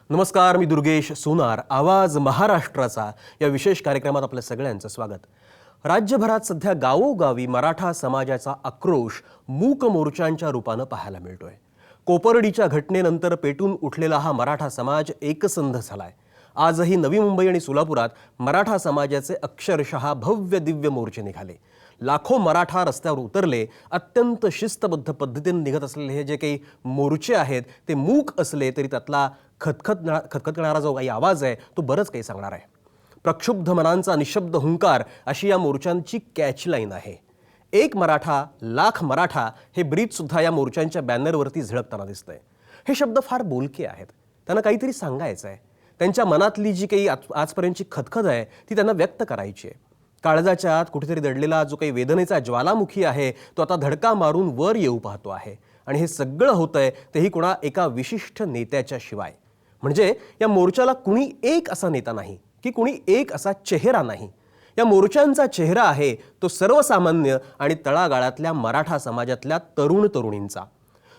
नमस्कार, मी दुर्गेश सोनार. आवाज महाराष्ट्राचा या विशेष कार्यक्रमात आपल्या सगळ्यांचं स्वागत. राज्यभरात सध्या गावोगावी मराठा समाजाचा आक्रोश मूक मोर्चांच्या रूपानं पाहायला मिळतोय. कोपर्डीच्या घटनेनंतर पेटून उठलेला हा मराठा समाज एकसंध झालाय. आजही नवी मुंबई आणि सोलापुरात मराठा समाजाचे अक्षरशः भव्य दिव्य मोर्चे निघाले. लाखो मराठा रस्त्यावर उतरले. अत्यंत शिस्तबद्ध पद्धतीने निघत असलेले हे जे काही मोर्चे आहेत ते मूक असले तरी त्यातला खतखत करणारा जो काही आवाज आहे तो बरंच काही सांगणार आहे. प्रक्षुब्ध मनांचा निशब्द हुंकार अशी या मोर्चांची कॅचलाईन आहे. एक मराठा लाख मराठा हे ब्रीद सुद्धा या मोर्चांच्या बॅनरवरती झळकताना दिसतंय. हे शब्द फार बोलके आहेत. त्यांना काहीतरी सांगायचं आहे. त्यांच्या मनातली जी काही आजपर्यंतची खतखत आहे ती त्यांना व्यक्त करायची आहे. काळजाच्या आत कुठेतरी दडलेला जो काही वेदनेचा ज्वालामुखी आहे तो आता धडका मारून वर येऊ पाहतो आहे. आणि हे सगळं होतंय तेही कोणा एका विशिष्ट नेत्याच्या शिवाय. म्हणजे या मोर्चाला कुणी एक असा नेता नाही की कुणी एक असा चेहरा नाही. या मोर्चांचा चेहरा आहे तो सर्वसामान्य आणि तळागाळातल्या मराठा समाजातल्या तरुण तरुणींचा.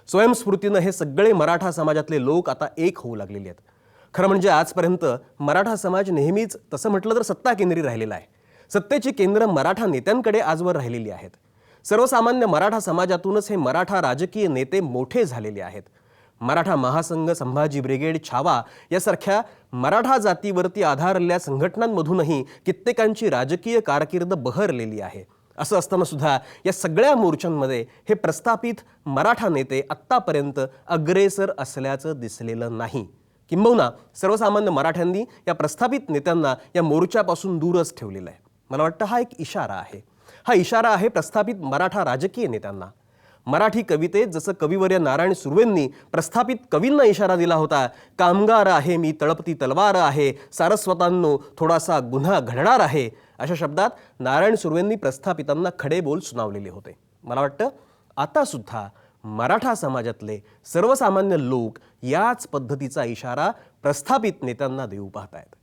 स्वयंस्फूर्तीनं हे सगळे मराठा समाजातले लोक आता एक होऊ लागलेले आहेत. खरं म्हणजे आजपर्यंत मराठा समाज नेहमीच तसं म्हटलं तर सत्ता केंद्री राहिलेला आहे. सत्तेची केंद्र मराठा नेत्यांकडे आजवर राहिलेली आहेत. सर्वसामान्य मराठा समाजातूनच हे मराठा राजकीय नेते मोठे झालेले आहेत. मराठा महासंघ, संभाजी ब्रिगेड, छावा यासारख्या मराठा जातीवरती आधारलेल्या संघटनांमधूनही कित्येकांची राजकीय कारकीर्द बहरलेली आहे. असं असताना सुद्धा या सगळ्या मोर्चांमध्ये हे प्रस्थापित मराठा नेते आत्तापर्यंत अग्रेसर असल्याचं दिसलेलं नाही. किंबहुना सर्वसामान्य मराठ्यांनी या प्रस्थापित नेत्यांना या मोर्चापासून दूरच ठेवलेलं आहे. मला वाटतं हा एक इशारा आहे. हा इशारा आहे प्रस्थापित मराठा राजकीय नेत्यांना. मराठी कवितेत जसं कविवर्य नारायण सुर्वेंनी प्रस्थापित कवींना इशारा दिला होता, कामगार आहे मी तळपती तलवार आहे, सारस्वतांनो थोडासा गुन्हा घडणार आहे, अशा शब्दात नारायण सुर्वेंनी प्रस्थापितांना खडे बोल सुनावलेले होते. मला वाटतं आता सुद्धा मराठा समाजातले सर्वसामान्य लोक याच पद्धतीचा इशारा प्रस्थापित नेत्यांना देऊ पाहतायत.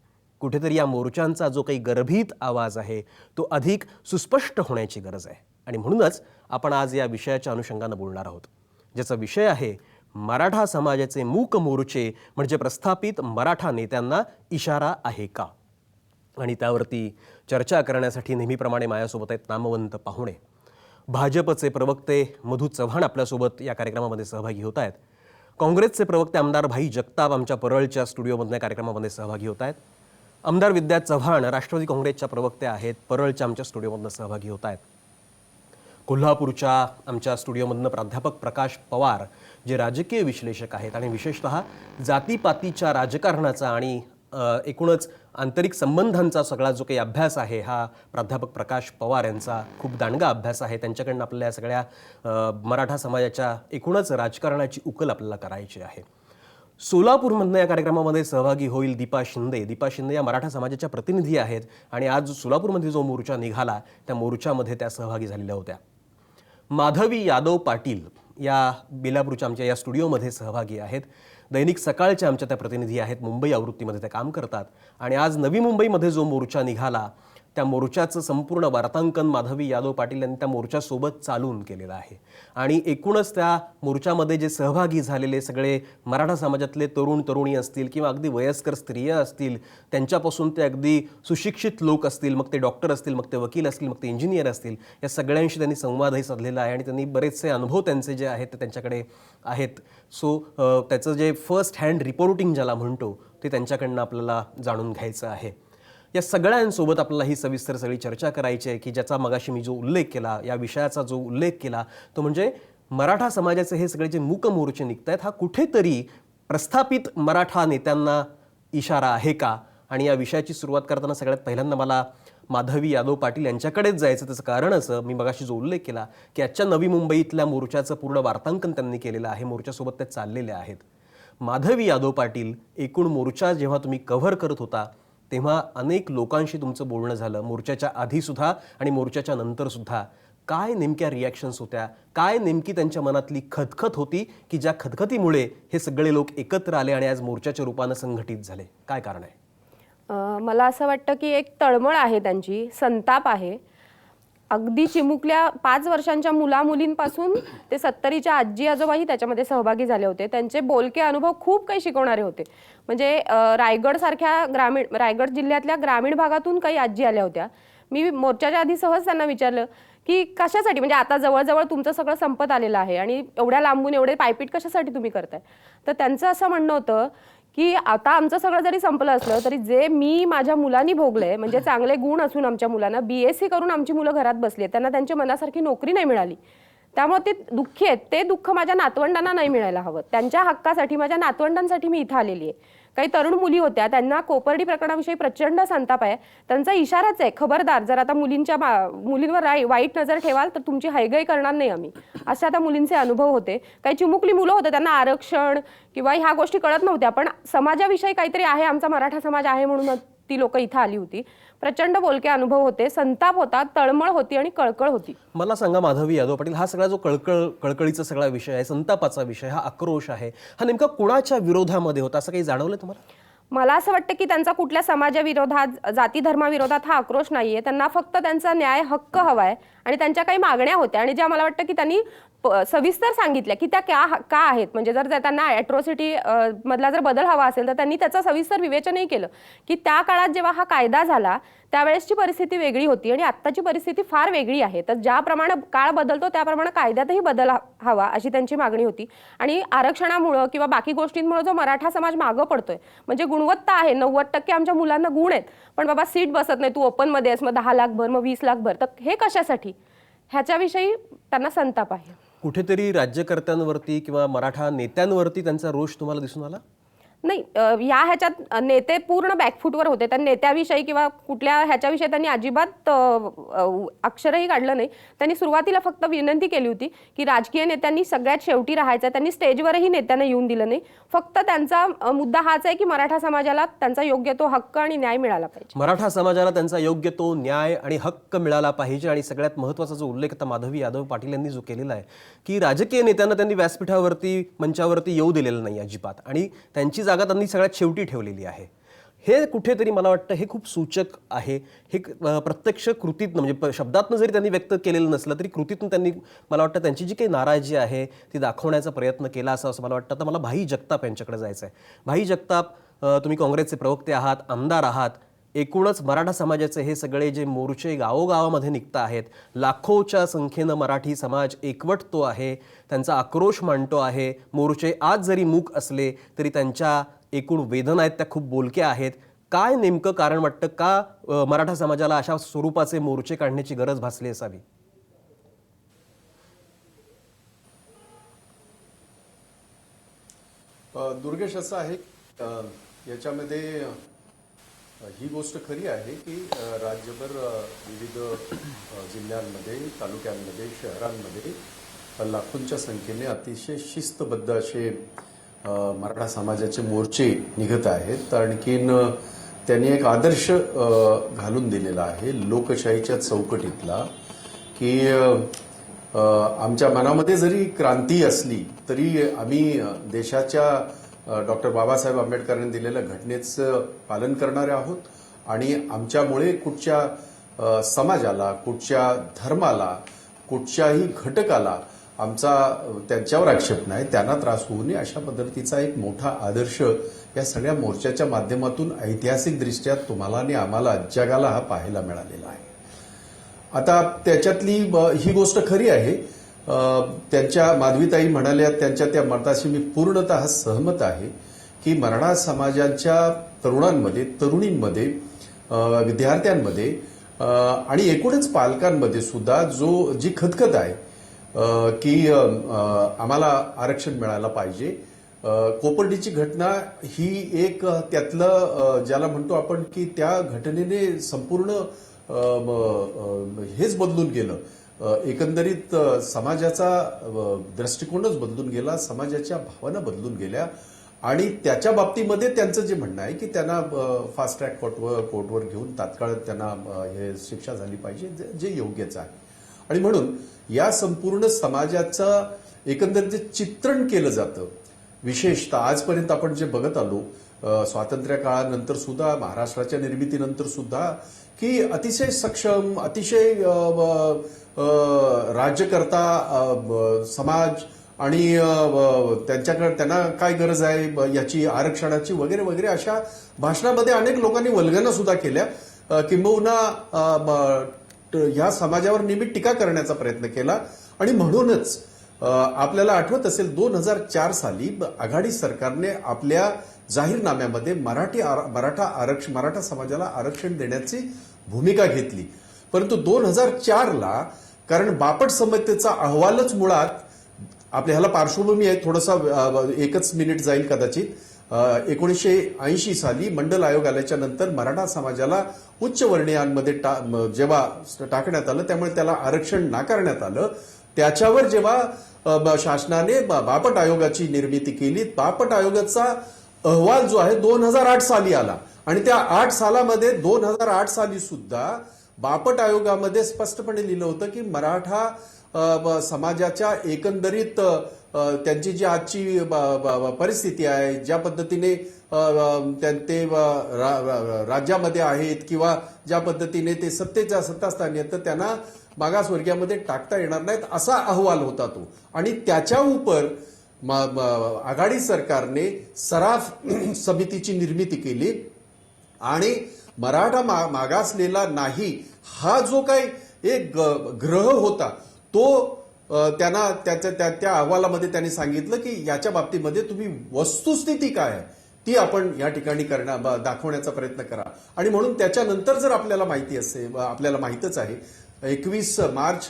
कुठेतरी या मोर्चांचा जो काही गर्भित आवाज आहे तो अधिक सुस्पष्ट होण्याची गरज आहे. आणि म्हणूनच आपण आज या विषयाच्या अनुषंगानं बोलणार आहोत, ज्याचा विषय आहे मराठा समाजाचे मूक मोर्चे म्हणजे प्रस्थापित मराठा नेत्यांना इशारा आहे का. आणि त्यावरती चर्चा करण्यासाठी नेहमीप्रमाणे माझ्यासोबत आहेत नामवंत पाहुणे. भाजपचे प्रवक्ते मधू चव्हाण आपल्यासोबत या कार्यक्रमामध्ये सहभागी होत आहेत. काँग्रेसचे प्रवक्ते आमदार भाई जगताप आमच्या परळच्या स्टुडिओमधल्या कार्यक्रमामध्ये सहभागी होत आहेत. आमदार विद्या चव्हाण राष्ट्रवादी काँग्रेसच्या प्रवक्त्या आहेत, परळच्या आमच्या स्टुडिओमधनं सहभागी होत आहेत. कोल्हापूरच्या आमच्या स्टुडिओमधनं प्राध्यापक प्रकाश पवार जे राजकीय विश्लेषक आहेत आणि विशेषतः जातीपातीच्या राजकारणाचा आणि एकूणच आंतरिक संबंधांचा सगळा जो काही अभ्यास आहे हा प्राध्यापक प्रकाश पवार यांचा खूप दांडगा अभ्यास आहे. त्यांच्याकडनं आपल्याला सगळ्या मराठा समाजाच्या एकूणच राजकारणाची उकल आपल्याला करायची आहे. सोलापूरमधनं या कार्यक्रमामध्ये सहभागी होईल दीपा शिंदे. दीपा शिंदे या मराठा समाजाच्या प्रतिनिधी आहेत आणि आज सोलापूरमध्ये जो मोर्चा निघाला त्या मोर्चामध्ये त्या सहभागी झालेल्या होत्या. माधवी यादव पाटील या बेलापूरच्या आमच्या या स्टुडिओमध्ये सहभागी आहेत. दैनिक सकाळच्या आमच्या त्या प्रतिनिधी आहेत, मुंबई आवृत्तीमध्ये त्या काम करतात. आणि आज नवी मुंबईमध्ये जो मोर्चा निघाला त्या मोर्चाचं संपूर्ण वार्तांकन माधवी यादव पाटील यांनी त्या मोर्चासोबत चालून केलेलं आहे. आणि एकूणच त्या मोर्चामध्ये जे सहभागी झालेले सगळे मराठा समाजातले तरुण तरुणी असतील किंवा अगदी वयस्कर स्त्रिया असतील, त्यांच्यापासून ते अगदी सुशिक्षित लोक असतील, मग ते डॉक्टर असतील, मग ते वकील असतील, मग ते इंजिनियर असतील, या सगळ्यांशी त्यांनी संवादही साधलेला आहे. आणि त्यांनी बरेचसे अनुभव त्यांचे जे आहेत ते त्यांच्याकडे आहेत. सो त्याचं जे फर्स्ट हँड रिपोर्टिंग ज्याला म्हणतो ते त्यांच्याकडनं आपल्याला जाणून घ्यायचं आहे. या सगळ्यांसोबत आपल्याला ही सविस्तर सगळी चर्चा करायची आहे की ज्याचा मगाशी मी जो उल्लेख केला, या विषयाचा जो उल्लेख केला तो म्हणजे मराठा समाजाचे हे सगळे जे मूक मोर्चे निघत आहेत हा कुठेतरी प्रस्थापित मराठा नेत्यांना इशारा आहे का. आणि या विषयाची सुरुवात करताना सगळ्यात पहिल्यांदा मला माधवी यादव पाटील यांच्याकडेच जायचं. त्याचं कारण असं, मी मगाशी जो उल्लेख केला की आजच्या नवी मुंबईतल्या मोर्चाचं पूर्ण वार्तांकन त्यांनी केलेलं आहे, मोर्चासोबत ते चाललेले आहेत. माधवी यादव पाटील, एकूण मोर्चा जेव्हा तुम्ही कव्हर करत होता तेव्हा अनेक लोकांशी तुमचं बोलणं झालं, मोर्चाच्या आधीसुद्धा आणि मोर्चाच्या नंतरसुद्धा. काय नेमक्या रिॲक्शन्स होत्या, काय नेमकी त्यांच्या मनातली खतखत होती की ज्या खतखतीमुळे हे सगळे लोक एकत्र आले आणि आज मोर्चाच्या रूपानं संघटित झाले? काय कारण आहे? मला असं वाटतं की एक तळमळ आहे, त्यांची संताप आहे. अगदी चिमुकल्या 5 वर्षांच्या मुलामुलींपासून ते 70च्या आजी आजोबाही त्याच्यामध्ये सहभागी झाले होते. त्यांचे बोलके अनुभव खूप काही शिकवणारे होते. म्हणजे रायगड जिल्ह्यातल्या ग्रामीण भागातून काही आजी आल्या होत्या. मी मोर्चाच्या आधी सहज त्यांना विचारलं की कशासाठी, म्हणजे आता जवळजवळ तुमचं सगळं संपत आलेलं आहे आणि एवढ्या लांबून एवढे पायपीट कशासाठी तुम्ही करताय. तर त्यांचं असं म्हणणं होतं की आता आमचं सगळं जरी संपलं असलं तरी जे मी माझ्या मुलांनी भोगलंय, म्हणजे चांगले गुण असून आमच्या मुलांना BSc करून आमची मुलं घरात बसली आहेत, त्यांना त्यांच्या मनासारखी नोकरी नाही मिळाली, त्यामुळे ते दुःखी आहेत. ते दुःख माझ्या नातवंडांना नाही मिळायला हवं. त्यांच्या हक्कासाठी, माझ्या नातवंडांसाठी मी इथं आलेली आहे. काही तरुण मुली होत्या, त्यांना कोपर्डी प्रकरणाविषयी प्रचंड संताप आहे. त्यांचा इशाराच आहे, खबरदार जर आता मुलींवर वाईट नजर ठेवाल तर तुमची हयगय करणार नाही आम्ही. असे आता मुलींचे अनुभव होते. काही चिमुकली मुलं होते, त्यांना आरक्षण किंवा ह्या गोष्टी कळत नव्हत्या, पण समाजाविषयी काहीतरी आहे, आमचा मराठा समाज आहे म्हणून ती लोक इथं आली होती. प्रचंड बोलके अनुभव होते, संताप होता, तळमळ होती आणि कळकळ होती. मला सांगा माधवी यादव पाटील, हा सगळा जो कळकळीचा सगळा विषय आहे, संतापाचा विषय, हा आक्रोश आहे, हा नेमका कुणाच्या विरोधामध्ये होता असं काही जाणवलं तुम्हाला? मला असं वाटतं की त्यांचा कुठल्या समाजाविरोधात, जाती धर्माविरोधात हा आक्रोश नाहीये. त्यांना फक्त त्यांचा न्याय हक्क हवाय आणि त्यांच्या काही मागण्या होत्या आणि ज्या मला वाटतं की त्यांनी सविस्तर सांगितल्या की त्या का आहेत. म्हणजे जर त्यांना ॲट्रॉसिटी मधला जर बदल हवा असेल तर त्यांनी त्याचं सविस्तर विवेचनही केलं की त्या काळात जेव्हा हा कायदा झाला त्यावेळेसची परिस्थिती वेगळी होती आणि आत्ताची परिस्थिती फार वेगळी आहे. तर ज्याप्रमाणे काळ बदलतो त्याप्रमाणे कायद्यातही बदल हवा अशी त्यांची मागणी होती. आणि आरक्षणामुळं किंवा बाकी गोष्टींमुळे जो मराठा समाज मागं पडतोय, म्हणजे गुणवत्ता आहे, 90% आमच्या मुलांना गुण आहेत, पण बाबा सीट बसत नाही, तू ओपनमध्ये आहेस, मग 10 लाख भर, मग 20 लाख भर, तर हे कशासाठी, ह्याच्याविषयी त्यांना संताप आहे. कुठेतरी राज्यकर्त्यांवरती किंवा मराठा नेत्यांवरती त्यांचा रोष तुम्हाला दिसून आला? नाही, या ह्याच्यात नेते पूर्ण बॅकफूटवर होते. त्या नेत्याविषयी किंवा कुठल्या ह्याच्याविषयी त्यांनी अजिबात अक्षरही काढलं नाही. त्यांनी सुरुवातीला फक्त विनंती केली होती की राजकीय नेत्यांनी सगळ्यात शेवटी राहायचं. त्यांनी स्टेजवरही नेत्यांना येऊन दिलं नाही. फक्त त्यांचा मुद्दा हाच आहे की मराठा समाजाला त्यांचा योग्य तो हक्क आणि न्याय मिळाला पाहिजे. मराठा समाजाला त्यांचा योग्य तो न्याय आणि हक्क मिळाला पाहिजे. आणि सगळ्यात महत्त्वाचा जो उल्लेख आता माधवी यादव पाटील यांनी जो केलेला आहे की राजकीय नेत्यांना त्यांनी व्यासपीठावरती, मंचावरती येऊ दिलेलं नाही अजिबात, आणि त्यांची जागा त्यांनी सगळ्यात शेवटी ठेवलेली आहे. हे कुठेतरी मला वाटतं हे खूप सूचक आहे. हे प्रत्यक्ष कृतीतनं, म्हणजे शब्दातनं जरी त्यांनी व्यक्त केलेलं नसलं तरी कृतीतून त्यांनी मला वाटतं त्यांची जी काही नाराजी आहे ती दाखवण्याचा प्रयत्न केला असं मला वाटतं. तर मला भाई जगताप यांच्याकडे जायचं आहे. भाई जगताप, तुम्ही काँग्रेसचे प्रवक्ते आहात, आमदार आहात. एकूणच मराठा समाजाचे हे सगळे जे मोर्चे गावोगावामध्ये निघत आहेत, लाखोच्या संख्येनं मराठी समाज एकवटतो आहे, त्यांचा आक्रोश मांडतो आहे. मोर्चे आज जरी मूक असले तरी त्यांच्या एकूण वेदना आहेत त्या खूप बोलक्या आहेत. काय नेमकं कारण वाटतं का मराठा समाजाला अशा स्वरूपाचे मोर्चे काढण्याची गरज भासली असावी? दुर्गेश, असं आहे याच्यामध्ये ही गोष्ट खरी आहे की राज्यभर विविध जिल्ह्यांमध्ये, तालुक्यांमध्ये, शहरांमध्ये लाखोंच्या संख्येने अतिशय शिस्तबद्ध असे मराठा समाजाचे मोर्चे निघत आहेत. आणखीन त्यांनी एक आदर्श घालून दिलेला आहे लोकशाहीच्या चौकटीतला की आमच्या मनामध्ये जरी क्रांती असली तरी आम्ही देशाच्या डॉक्टर बाबासाहेब आंबेडकरांनी दिलेल्या घटनेचं पालन करणारे आहोत आणि आमच्यामुळे कुठच्या समाजाला, कुठच्या धर्माला, कुठच्याही घटकाला आमचा त्यांच्यावर आक्षेप नाही, त्यांना त्रास होऊ नये, अशा पद्धतीचा एक मोठा आदर्श या सगळ्या मोर्चाच्या माध्यमातून ऐतिहासिक दृष्ट्या तुम्हाला आणि आम्हाला, जगाला हा पाहायला मिळालेला आहे. आता त्याच्यातली ही गोष्ट खरी आहे. त्यांच्या माधवीताई म्हणाल्या त्यांच्या त्या मताशी मी पूर्णतः सहमत आहे की मराठा समाजाच्या तरुणांमध्ये, तरुणींमध्ये, विद्यार्थ्यांमध्ये आणि एकूणच पालकांमध्ये सुद्धा जी खदखद आहे की आम्हाला आरक्षण मिळायला पाहिजे. कोपर्डीची घटना ही एक त्यातलं ज्याला म्हणतो आपण की त्या घटनेने संपूर्ण हेच बदलून गेलं. एकंदरीत समाजाचा दृष्टिकोनच बदलून गेला, समाजाच्या भावना बदलून गेल्या आणि त्याच्या बाबतीमध्ये त्यांचं जे म्हणणं आहे की त्यांना फास्ट ट्रॅक कोर्टवर घेऊन तात्काळ त्यांना हे शिक्षा झाली पाहिजे, जे योग्यच आहे. आणि म्हणून या संपूर्ण समाजाचं एकंदरीत जे चित्रण केलं जातं, विशेषतः आजपर्यंत आपण जे बघत आलो, स्वातंत्र्य काळानंतर सुद्धा, महाराष्ट्राच्या निर्मितीनंतर सुद्धा की अतिशय सक्षम, अतिशय राज्यकर्ता समाज आणि त्यांच्याकडे त्यांना काय गरज आहे याची, आरक्षणाची वगैरे वगैरे अशा भाषणामध्ये अनेक लोकांनी वल्गना सुद्धा केल्या, किंबहुना ह्या समाजावर नेहमी टीका करण्याचा प्रयत्न केला. आणि म्हणूनच आपल्याला आठवत असेल 2004 साली आघाडी सरकारने आपल्या जाहीरनाम्यामध्ये मराठा समाजाला आरक्षण देण्याची भूमिका घेतली. परंतु 2004ला कारण बापट समितीचा अहवालच मुळात, आपल्या ह्याला पार्श्वभूमी आहे, थोडासा एकच मिनिट जाईल कदाचित. 1980 साली मंडल आयोग आल्याच्या नंतर मराठा समाजाला उच्च वर्णीयांमध्ये जेव्हा टाकण्यात आलं, त्यामुळे त्याला आरक्षण नाकारण्यात आलं. त्याच्यावर जेव्हा शासनाने बापट आयोगाची निर्मिती केली, बापट आयोगाचा अहवाल जो आहे 2008 साली आला. आणि त्या 8 सालामध्ये 2008 साली सुद्धा बापट आयोगामध्ये स्पष्टपणे लिहिलं होतं की मराठा समाजाच्या एकंदरीत त्यांची जी आजची परिस्थिती आहे, ज्या पद्धतीने ते राज्यामध्ये आहेत किंवा ज्या पद्धतीने ते सत्तास्थानी आहेत, तर त्यांना मागासवर्गीयामध्ये टाकता येणार नाहीत, असा अहवाल होता तो. आणि त्याच्या उपर आघाडी सरकारने सराफ समितीची निर्मिती केली आणि मराठा मागासलेला नाही हा जो काही एक ग्रह होता तो त्यांना त्या अहवालामध्ये त्यांनी सांगितलं की याच्या बाबतीमध्ये तुम्ही वस्तुस्थिती काय आहे ती आपण या ठिकाणी दाखवण्याचा प्रयत्न करा. आणि म्हणून त्याच्यानंतर जर आपल्याला माहिती असेल, आपल्याला माहितच आहे, 21 मार्च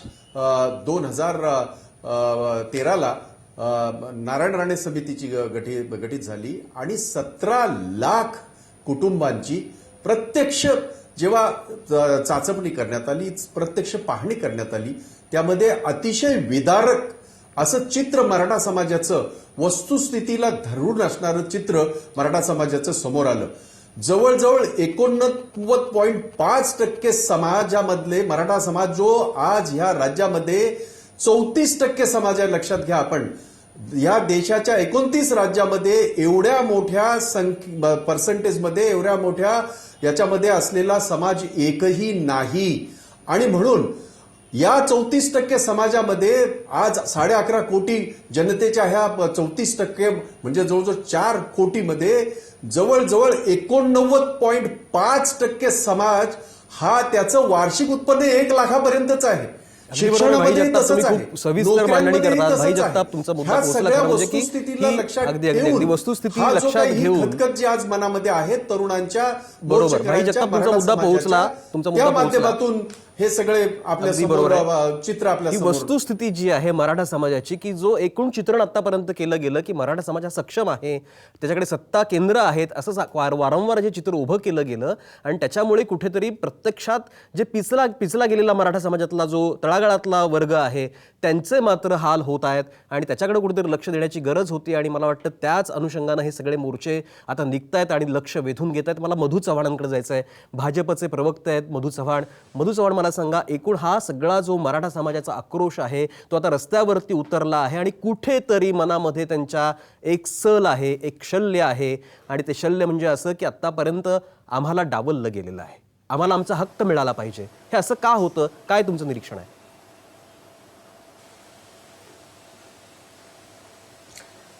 2013ला नारायण राणे समितीची गठीत झाली आणि 17 लाख कुटुंबांची प्रत्यक्ष जेव्हा चाचपणी करण्यात आली, प्रत्यक्ष पाहणी करण्यात आली, त्यामध्ये अतिशय विदारक असं चित्र मराठा समाजाचं, वस्तुस्थितीला धरून असणारं चित्र मराठा समाजाचं समोर आलं. जवळजवळ 89.5% समाजामधले मराठा समाज जो आज ह्या राज्यामध्ये 34% समाज आहे. लक्षात घ्या, आपण या देशाच्या 29 राज्यामध्ये एवढ्या मोठ्या पर्सेंटेजमध्ये, एवढ्या मोठ्या याच्यामध्ये असलेला समाज एकही नाही. आणि म्हणून या 34% समाजामध्ये आज 11.5 कोटी जनतेच्या ह्या 34% म्हणजे जवळजवळ 4 कोटीमध्ये जवळजवळ 89.5% समाज हा त्याचं वार्षिक उत्पन्न 1 लाखापर्यंतच आहे. शिक्षणामध्ये तसंच आहे, सविस्तर मांडणी करतात. भाई जगताप, तुमचा मुद्दा पोहोचला खरं म्हणजे की अगदी वस्तुस्थिती लक्षात घेऊन खतखत जी आज मनामध्ये आहेत तरुणांच्या, बरोबर, भाई जगताप तुमचा मुद्दा पोहोचला, त्या माध्यमातून हे सगळे आपल्या समोर चित्र आपल्या ही वस्तुस्थिती जी आहे मराठा समाजाची, की जो एकूण चित्रण आतापर्यंत केलं गेलं की मराठा समाज हा सक्षम आहे, त्याच्याकडे सत्ता केंद्र आहेत, असं वारंवार जे चित्र उभं केलं गेलं आणि त्याच्यामुळे कुठेतरी प्रत्यक्षात जे पिचला गेलेला मराठा समाजातला जो तळागाळातला वर्ग आहे त्यांचे मात्र हाल होत आहेत आणि त्याच्याकडे कुठेतरी लक्ष देण्याची गरज होती. आणि मला वाटतं त्याच अनुषंगानं हे सगळे मोर्चे आता निघतायत आणि लक्ष वेधून घेत आहेत. मला मधू चव्हाणांकडे जायचं आहे, भाजपचे प्रवक्ते आहेत मधू चव्हाण. मला सांगा, एकूण हा सगळा जो मराठा समाजाचा आक्रोश आहे तो आता रस्त्यावरती उतरला आहे आणि कुठेतरी मनामध्ये त्यांच्या एक सल आहे, एक शल्य आहे. आणि ते शल्य म्हणजे असं की आतापर्यंत आम्हाला डावललं गेलेलं आहे, आम्हाला आमचा हक्क मिळाला पाहिजे. हे असं का होतं, काय तुमचं निरीक्षण आहे?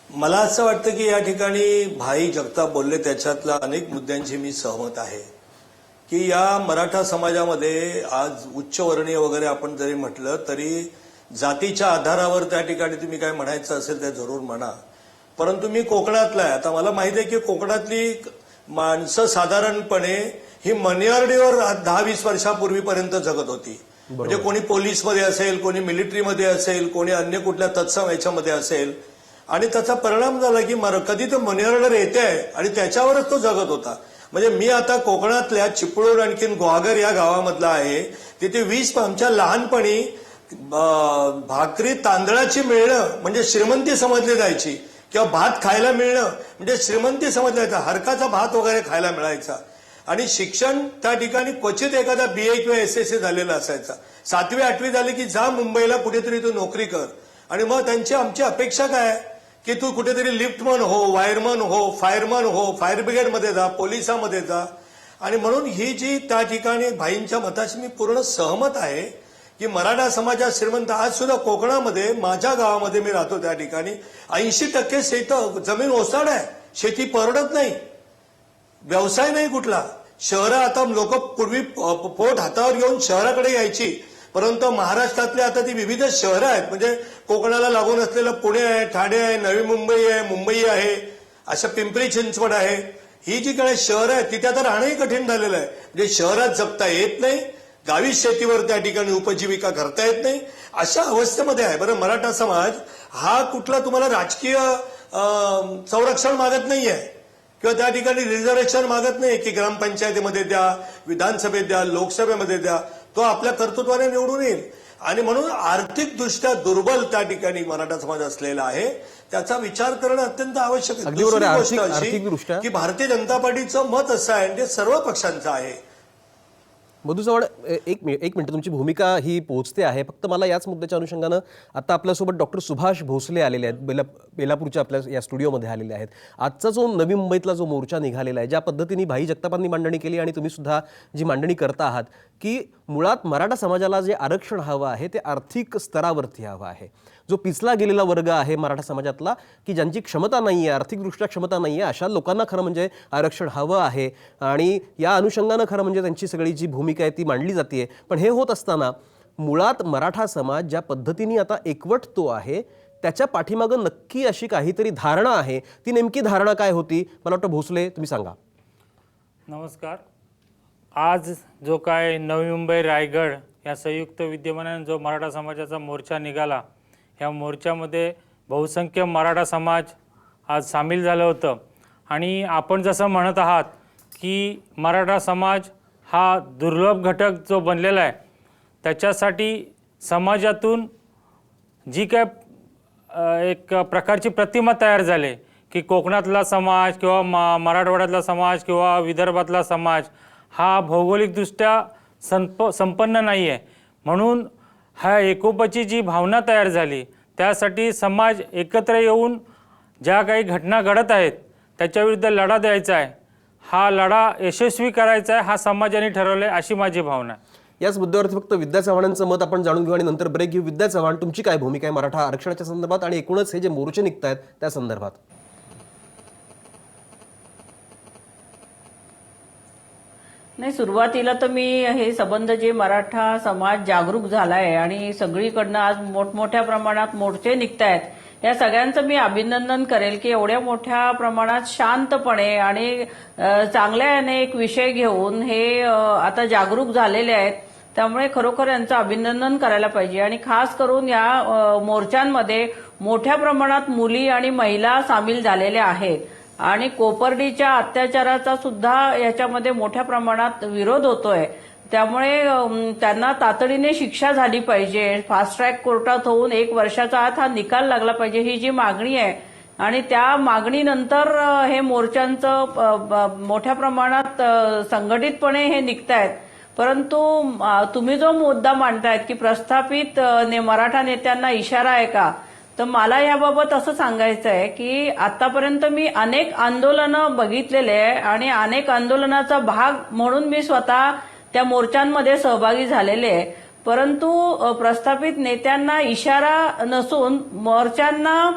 मला असं वाटतं की या ठिकाणी भाई जगताप बोलले त्याच्यातल्या अनेक मुद्द्यांशी मी सहमत आहे की या मराठा समाजामध्ये आज उच्चवर्णीय वगैरे आपण जरी म्हटलं तरी जातीच्या आधारावर त्या ठिकाणी तुम्ही काय म्हणायचं असेल ते जरूर म्हणा, परंतु मी कोकणातला आहे. आता मला माहिती आहे की कोकणातली माणसं साधारणपणे ही मनियार्डीवर 10-20 वर्षापूर्वीपर्यंत जगत होती. म्हणजे कोणी पोलीसमध्ये असेल, कोणी मिलिटरीमध्ये असेल, कोणी अन्य कुठल्या तत्सम याच्यामध्ये असेल आणि त्याचा परिणाम झाला की कधी तो मनियार्डर येते आहे आणि त्याच्यावरच तो जगत होता. म्हणजे मी आता कोकणातल्या चिपळूण आणखीन गुहागर या गावामधला आहे. तिथे आमच्या लहानपणी भाकरी तांदळाची मिळणं म्हणजे श्रीमंती समजली जायची किंवा भात खायला मिळणं म्हणजे श्रीमंती समजलं जायचं. हरकाचा भात वगैरे खायला मिळायचा. आणि शिक्षण त्या ठिकाणी क्वचित एखादा BA किंवा SSC झालेला असायचा. 7वी 8वी झाली की जा मुंबईला कुठेतरी तू नोकरी कर. आणि मग आमची अपेक्षा काय की तू कुठेतरी लिफ्टमन हो, वायरमन हो, फायरमन हो, फायर ब्रिगेडमध्ये जा, पोलिसामध्ये जा. आणि म्हणून ही जी त्या ठिकाणी भाईंच्या मताशी मी पूर्ण सहमत आहे की मराठा समाजात श्रीमंत आज सुद्धा कोकणामध्ये माझ्या गावामध्ये मी राहतो त्या ठिकाणी 80% शेतं जमीन ओसाड आहे, शेती परवडत नाही, व्यवसाय नाही कुठला. शहरं आता लोक पूर्वी पोट हातावर घेऊन शहराकडे यायची, परंतु महाराष्ट्रातली आता ती विविध शहरं आहेत, म्हणजे कोकणाला लागून असलेलं पुणे आहे, ठाणे आहे, नवी मुंबई आहे, मुंबई आहे, अशा पिंपरी चिंचवड आहे, ही जी काही शहरं आहेत तिथे आता राहणंही कठीण झालेलं आहे. म्हणजे शहरात जगता येत नाही, गावी शेतीवर त्या ठिकाणी उपजीविका करता येत नाही, अशा अवस्थेमध्ये आहे. बरं, मराठा समाज हा कुठला तुम्हाला राजकीय संरक्षण मागत नाहीये किंवा त्या ठिकाणी रिझर्वेशन मागत नाही की ग्रामपंचायतीमध्ये द्या, विधानसभेत द्या, लोकसभेमध्ये द्या, तो आपल्या कर्तृत्वाने निवडून येईल. आणि म्हणून आर्थिकदृष्ट्या दुर्बल त्या ठिकाणी मराठा समाज असलेला आहे, त्याचा विचार करणं अत्यंत आवश्यक आहे. अगदी बरोबर दुसरी आहे. गोष्ट अशी आर्थिकदृष्ट्या की भारतीय जनता पार्टीचं मत असं आहे आणि ते सर्व पक्षांचं आहे. मधु चव्हाण, एक मिनिट, तुमची भूमिका ही पोहोचते आहे. फक्त मला याच मुद्द्याच्या अनुषंगानं आता आपल्यासोबत डॉक्टर सुभाष भोसले आलेले आहेत, बेलापूरच्या आपल्या या स्टुडिओमध्ये आलेले आहेत. आजचा जो नवी मुंबईतला जो मोर्चा निघालेला आहे, ज्या पद्धतीने भाई जगतापांनी मांडणी केली आणि तुम्ही सुद्धा जी मांडणी करता आहात की मुळात मराठा समाजाला जे आरक्षण हवं आहे ते आर्थिक स्तरावरती हवं आहे. जो पिचला गेलेला वर्ग आहे मराठा समाजातला, की ज्यांची क्षमता नाही आहे, आर्थिकदृष्ट्या क्षमता नाही आहे, अशा लोकांना खरं म्हणजे आरक्षण हवं आहे. आणि या अनुषंगानं खरं म्हणजे त्यांची सगळी जी भूमिका आहे ती मांडली जाते. पण हे होत असताना मुळात मराठा समाज ज्या पद्धतीने आता एकवटतो आहे त्याच्या पाठीमागं नक्की अशी काहीतरी धारणा आहे. ती नेमकी धारणा काय होती, मला वाटतं भोसले तुम्ही सांगा. नमस्कार. आज जो काय नवी मुंबई रायगड या संयुक्त विद्यमानाने जो मराठा समाजाचा मोर्चा निघाला, ह्या मोर्चामध्ये बहुसंख्य मराठा समाज आज सामील झालं होतं. आणि आपण जसं म्हणत आहात की मराठा समाज हा दुर्लभ घटक जो बनलेला आहे, त्याच्यासाठी समाजातून जी काय एक प्रकारची प्रतिमा तयार झाली की कोकणातला समाज किंवा मराठवाड्यातला समाज किंवा विदर्भातला समाज हा भौगोलिकदृष्ट्या संपन्न नाही आहे. म्हणून ह्या एकोपाची जी भावना तयार झाली, त्यासाठी समाज एकत्र येऊन ज्या काही घटना घडत आहेत त्याच्याविरुद्ध लढा द्यायचा आहे, हा लढा यशस्वी करायचा आहे, हा समाजाने ठरवलं आहे, अशी माझी भावना आहे. याच मुद्द्यावरती फक्त विद्या चव्हाणांचं मत आपण जाणून घेऊ आणि नंतर ब्रेक घेऊ. विद्या चव्हाण, तुमची काय भूमिका आहे मराठा आरक्षणाच्या संदर्भात आणि एकूणच हे जे मोर्चे निघत आहेत त्या संदर्भात? नाही, सुरुवातीला तर मी हे संबंध जे मराठा समाज जागरूक झालाय आणि सगळीकडनं आज मोठमोठ्या प्रमाणात मोर्चे निघतायत, या सगळ्यांचं मी अभिनंदन करेल की एवढ्या मोठ्या प्रमाणात शांतपणे आणि चांगल्याने एक विषय घेऊन हे आता जागरूक झालेले आहेत. त्यामुळे खरोखर यांचं अभिनंदन करायला पाहिजे. आणि खास करून या मोर्चांमध्ये मोठ्या प्रमाणात मुली आणि महिला सामील झालेल्या आहेत. आणि कोपर्डीच्या अत्याचाराचा सुद्धा याच्यामध्ये मोठ्या प्रमाणात विरोध होतोय. त्यामुळे त्यांना तातडीने शिक्षा झाली पाहिजे, फास्ट ट्रॅक कोर्टात होऊन 1 वर्षाचा आत हा निकाल लागला पाहिजे, ही जी मागणी आहे. आणि त्या मागणीनंतर हे मोर्चांचं मोठ्या प्रमाणात संघटितपणे हे निघतायत. परंतु तुम्ही जो मुद्दा मांडतायत की प्रस्थापित मराठा नेत्यांना इशारा आहे का, तर मला याबाबत असं सांगायचं आहे की आतापर्यंत मी अनेक आंदोलनं बघितलेले आहे आणि अनेक आंदोलनाचा भाग म्हणून मी स्वतः त्या मोर्चांमध्ये सहभागी झालेले आहे. परंतु प्रस्थापित नेत्यांना इशारा नसून मोर्चांना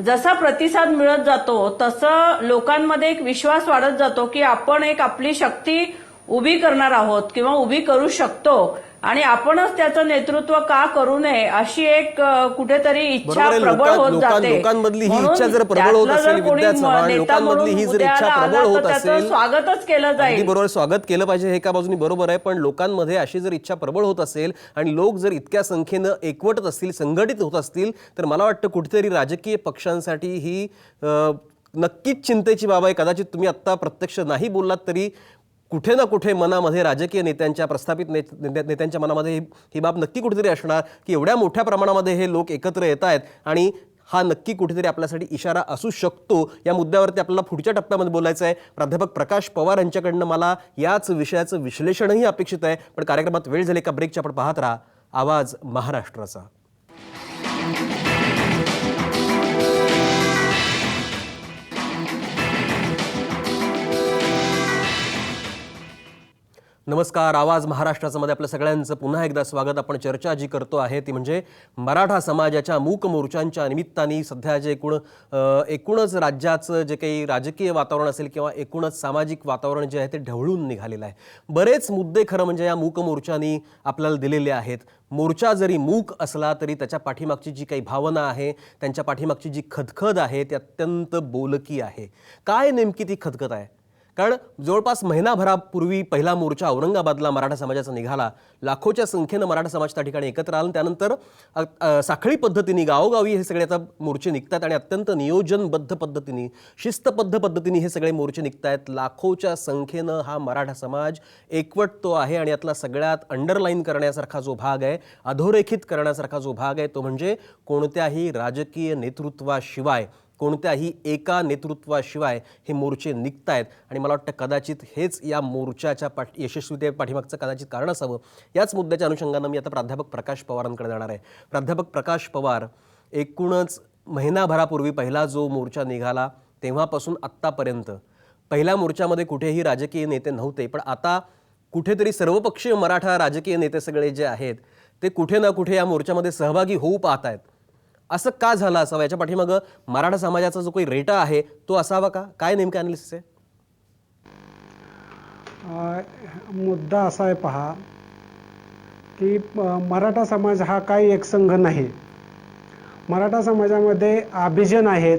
जसा प्रतिसाद मिळत जातो तसं लोकांमध्ये एक विश्वास वाढत जातो की आपण एक आपली शक्ती उभी करणार आहोत किंवा उभी करू शकतो आणि आपणच त्याचं नेतृत्व का करू नये अशी एक कुठेतरी इच्छा प्रबळ होत जाते. लोकांमधली ही इच्छा जर प्रबळ होत असेल, विद्या चव्हाण, लोकांमधली ही जर इच्छा प्रबळ होत असेल, स्वागतच केलं जाईल. बरोबर, स्वागत केलं पाहिजे, हे एका बाजूनी बरोबर आहे. पण लोकांमध्ये अशी जर इच्छा प्रबळ होत असेल आणि लोक जर इतक्या संख्येनं एकवटत असतील, संघटित होत असतील, तर मला वाटतं कुठेतरी राजकीय पक्षांसाठी ही नक्कीच चिंतेची बाब आहे. कदाचित तुम्ही आत्ता प्रत्यक्ष नाही बोललात तरी कुठे ना कुठे मनामध्ये राजकीय नेत्यांच्या, प्रस्थापित नेत्यांच्या मनामध्ये ही बाब नक्की कुठेतरी असणार की एवढ्या मोठ्या प्रमाणामध्ये हे लोक एकत्र येत आहेत आणि हा नक्की कुठेतरी आपल्यासाठी इशारा असू शकतो. या मुद्द्यावरती आपल्याला पुढच्या टप्प्यामध्ये बोलायचं आहे. प्राध्यापक प्रकाश पवार यांच्याकडनं मला याच विषयाचं विश्लेषणही अपेक्षित आहे. पण कार्यक्रमात वेळ झाली का ब्रेकच्या, आपण पाहत राहा आवाज महाराष्ट्राचा. नमस्कार. आवाज महाराष्ट्राचं मध्ये आपल्या सगळ्यांचं पुन्हा एकदा स्वागत. आपण चर्चा जी करतो आहे ती म्हणजे मराठा समाजाच्या मूक मोर्चांच्या निमित्ताने सध्या जे एकूणच राज्याचं जे काही राजकीय वातावरण असेल किंवा एकूणच सामाजिक वातावरण जे आहे ते ढवळून निघालेलं आहे. बरेच मुद्दे खरं म्हणजे या मूक मोर्चांनी आपल्याला दिलेले आहेत. मोर्चा जरी मूक असला तरी त्याच्या पाठीमागची जी काही भावना आहे, त्यांच्या पाठीमागची जी खदखद आहे ती अत्यंत बोलकी आहे. काय नेमकी ती खदखद आहे? कारण जवळपास महिनाभरापूर्वी पहिला मोर्चा औरंगाबादला मराठा समाजाचा निघाला. लाखोच्या संख्येनं मराठा समाज त्या ठिकाणी एकत्र आला. त्यानंतर साखळी पद्धतीने गावोगावी हे सगळे आता मोर्चे निघतात आणि अत्यंत नियोजनबद्ध पद्धतीने, शिस्तबद्ध पद्धतीने हे सगळे मोर्चे निघत आहेत. लाखोच्या संख्येनं हा मराठा समाज एकवटतो आहे आणि यातला सगळ्यात अंडरलाईन करण्यासारखा जो भाग आहे, अधोरेखित करण्यासारखा जो भाग आहे तो म्हणजे कोणत्याही राजकीय नेतृत्वाशिवाय, कोणत्याही एका नेतृत्वाशिवाय हे मोर्चे निघतायत. आणि मला वाटतं कदाचित हेच या मोर्चाच्या यशस्वीते पाठीमागचं कदाचित कारण असावं. याच मुद्द्याच्या अनुषंगानं मी आता प्राध्यापक प्रकाश पवारांकडे जाणार आहे. प्राध्यापक प्रकाश पवार, एकूणच महिनाभरापूर्वी पहिला जो मोर्चा निघाला तेव्हापासून आत्तापर्यंत पहिल्या मोर्चामध्ये कुठेही राजकीय नेते नव्हते, पण आता कुठेतरी सर्वपक्षीय मराठा राजकीय नेते सगळे जे आहेत ते कुठे ना कुठे या मोर्चामध्ये सहभागी होऊ पाहत आहेत. असं का झालं असावं? याच्या पाठीमागं मराठा समाजाचा जो काही रेटा आहे तो असावा का? काय नेमकं अनालिसिस आहे? मुद्दा असा आहे पहा की मराठा समाज हा काही एक संघ नाही. मराठा समाजामध्ये अभिजन आहेत,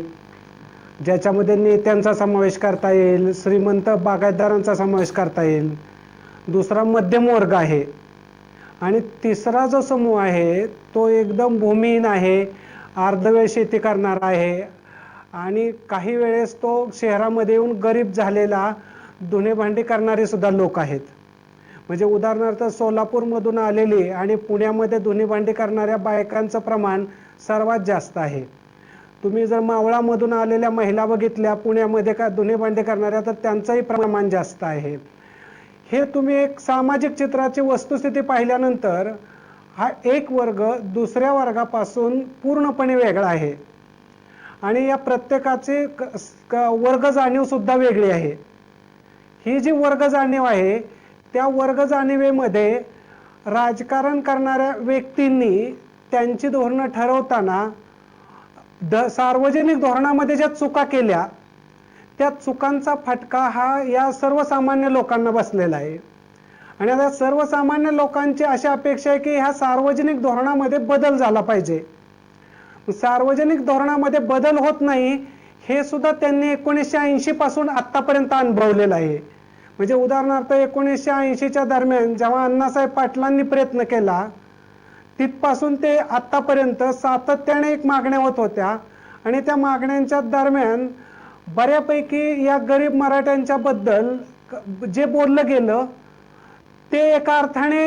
ज्याच्यामध्ये नेत्यांचा समावेश करता येईल, श्रीमंत बागायतदारांचा समावेश करता येईल. दुसरा मध्यम वर्ग आहे आणि तिसरा जो समूह आहे तो एकदम भूमिहीन आहे, अर्धवेळ शेती करणारा आहे आणि काही वेळेस तो शहरामध्ये येऊन गरीब झालेला धुणे भांडी करणारे सुद्धा लोक आहेत. म्हणजे उदाहरणार्थ सोलापूरमधून आलेली आणि पुण्यामध्ये धुणे भांडी करणाऱ्या बायकांचं प्रमाण सर्वात जास्त आहे. तुम्ही जर मावळामधून आलेल्या महिला बघितल्या पुण्यामध्ये का धुणे भांडी करणाऱ्या, तर त्यांचंही प्रमाण जास्त आहे. हे तुम्ही एक सामाजिक चित्राची वस्तुस्थिती पाहिल्यानंतर हा एक वर्ग दुसऱ्या वर्गापासून पूर्णपणे वेगळा आहे आणि या प्रत्येकाची वर्ग जाणीव सुद्धा वेगळी आहे. ही जी वर्ग जाणीव आहे त्या वर्ग जाणीवेमध्ये राजकारण करणाऱ्या व्यक्तींनी त्यांची धोरणं ठरवताना सार्वजनिक धोरणामध्ये ज्या चुका केल्या त्या चुकांचा फटका हा या सर्वसामान्य लोकांना बसलेला आहे. आणि आता सर्वसामान्य लोकांची अशी अपेक्षा आहे की ह्या सार्वजनिक धोरणामध्ये बदल झाला पाहिजे. सार्वजनिक धोरणामध्ये बदल होत नाही हे सुद्धा त्यांनी 1980 पासून आतापर्यंत अनुभवलेलं आहे. म्हणजे उदाहरणार्थ 1980च्या दरम्यान जेव्हा अण्णासाहेब पाटलांनी प्रयत्न केला तिथपासून ते आतापर्यंत सातत्याने एक मागण्या होत होत्या आणि त्या मागण्यांच्या दरम्यान बऱ्यापैकी या गरीब मराठ्यांच्या बद्दल जे बोललं गेलं ते एका अर्थाने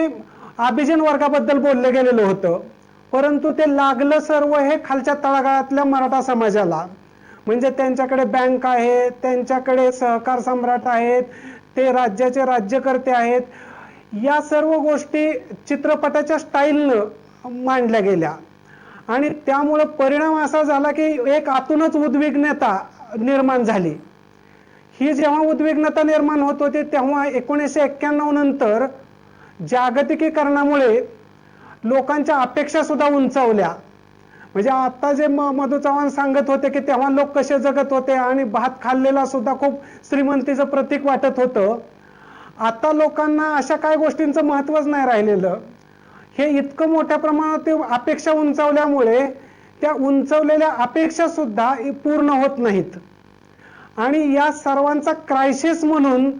अभिजन वर्गाबद्दल बोललं गेलेलं होतं, परंतु ते लागलं सर्व हे खालच्या तळागाळातल्या मराठा समाजाला. म्हणजे त्यांच्याकडे बँक आहे, त्यांच्याकडे सहकार सम्राट आहेत, ते राज्याचे राज्यकर्ते आहेत, या सर्व गोष्टी चित्रपटाच्या स्टाईलनं मांडल्या गेल्या आणि त्यामुळं परिणाम असा झाला की एक आतूनच उद्विग्नता निर्माण झाली. ही जेव्हा उद्विग्नता निर्माण होत होती तेव्हा 1991 नंतर जागतिकीकरणामुळे लोकांच्या अपेक्षा सुद्धा उंचावल्या. म्हणजे आता जे मधु चव्हाण सांगत होते की तेव्हा लोक कसे जगत होते आणि भात खाल्लेला सुद्धा खूप श्रीमंतीचं प्रतीक वाटत होतं, आता लोकांना अशा काय गोष्टींचं महत्त्वच नाही राहिलेलं. हे इतकं मोठ्या प्रमाणात अपेक्षा उंचावल्यामुळे त्या उंचवलेल्या अपेक्षा सुद्धा पूर्ण होत नाहीत आणि या सर्वांचा क्रायसिस म्हणून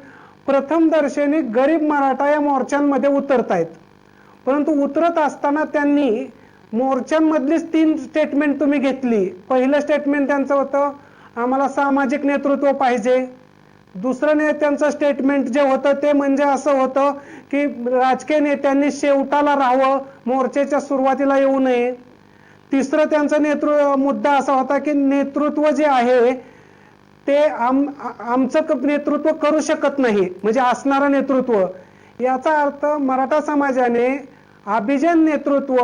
प्रथम दर्शनी गरीब मराठा या मोर्चांमध्ये उतरत आहेत. परंतु उतरत असताना त्यांनी मोर्चांमधलीच 3 स्टेटमेंट तुम्ही घेतली. पहिलं स्टेटमेंट त्यांचं होतं आम्हाला सामाजिक नेतृत्व पाहिजे. दुसरं त्यांचं स्टेटमेंट जे होतं ते म्हणजे असं होतं की राजकीय नेत्यांनी शेवटाला राहावं, मोर्चाच्या सुरुवातीला येऊ नये. तिसरं त्यांचा मुद्दा असा होता की नेतृत्व जे आहे ते आमचं नेतृत्व करू शकत नाही, म्हणजे असणारं नेतृत्व. याचा अर्थ मराठा समाजाने अभिजन नेतृत्व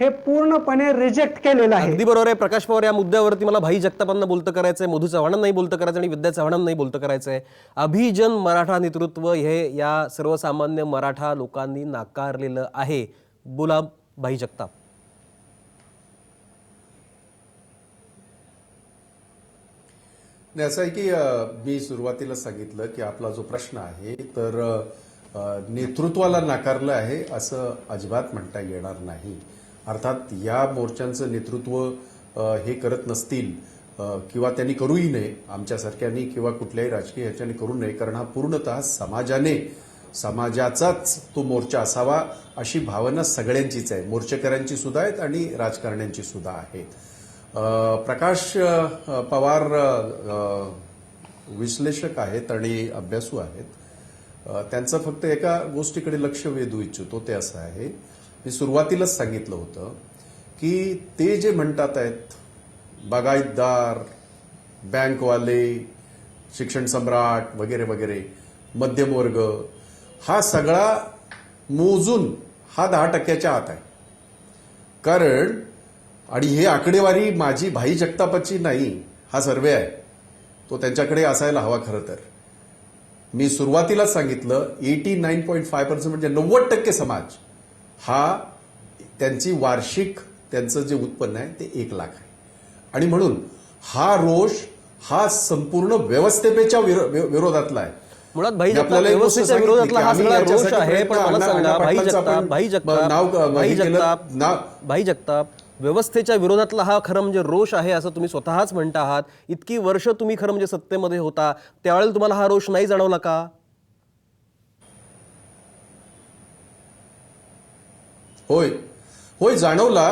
हे पूर्णपणे रिजेक्ट केलेलं आहे. अगदी बरोबर आहे प्रकाश पवार. या मुद्द्यावरती मला भाई जगतापांना बोलतं करायचंय, मधु चव्हाणांनाही बोलतं करायचं आणि विद्या चव्हाणांनाही बोलतं करायचंय. अभिजन मराठा नेतृत्व हे या सर्वसामान्य मराठा लोकांनी नाकारलेलं आहे. बोला भाई जगताप. नाही, असं आहे की मी सुरुवातीला सांगितलं की आपला जो प्रश्न आहे तर नेतृत्वाला नाकारलं आहे असं अजिबात म्हणता येणार नाही. अर्थात या मोर्चांचं नेतृत्व हे करत नसतील किंवा त्यांनी करूही नये, आमच्यासारख्यांनी किंवा कुठल्याही राजकीय ह्याच्याने करू नये, कारण हा पूर्णतः समाजाचाच तो मोर्चा असावा अशी भावना सगळ्यांचीच आहे. मोर्चेकऱ्यांची सुद्धा आहेत आणि राजकारण्यांची सुद्धा आहेत. प्रकाश पवार विश्लेषक आहेत आणि अभ्यासू आहेत. त्यांचं फक्त एका गोष्टीकडे लक्ष वेधू इच्छितो, ते असं आहे, मी सुरुवातीलाच सांगितलं होतं की ते जे म्हणतात आहेत बागायतदार, बँकवाले, शिक्षण सम्राट वगैरे वगैरे, मध्यमवर्ग, हा सगळा मोजून हा 10% आत आहे. कारण आणि हे आकडेवारी माझी भाई जगतापाची नाही, हा सर्वे आहे, तो त्यांच्याकडे असायला हवा. खरं तर मी सुरुवातीलाच सांगितलं 89.5% म्हणजे 90% समाज हा त्यांची वार्षिक त्यांचं जे उत्पन्न आहे ते 1 लाख आहे. आणि म्हणून हा रोष हा संपूर्ण व्यवस्थेपेच्या विरोधातला आहे. मुळात भाई मी जगताप आपल्याला एक गोष्ट व्यवस्थेच्या सांगितली विरोधातला की हा आम्ही सगळा रोष याच्यासाठी आहे. पण प्रयत्न मला सांगा भाई पाटलांचं जगताप, आपण भाई जगताप, नाव भाई हे केलं, जगताप, भाई जगताप, व्यवस्थेच्या विरोधातला हा खरं म्हणजे रोष आहे असं तुम्ही स्वतःच म्हणता आहात. इतकी वर्ष तुम्ही खरं म्हणजे सत्तेमध्ये होता, त्यावेळेला तुम्हाला हा रोष नाही जाणवला का? होय होय, जाणवला.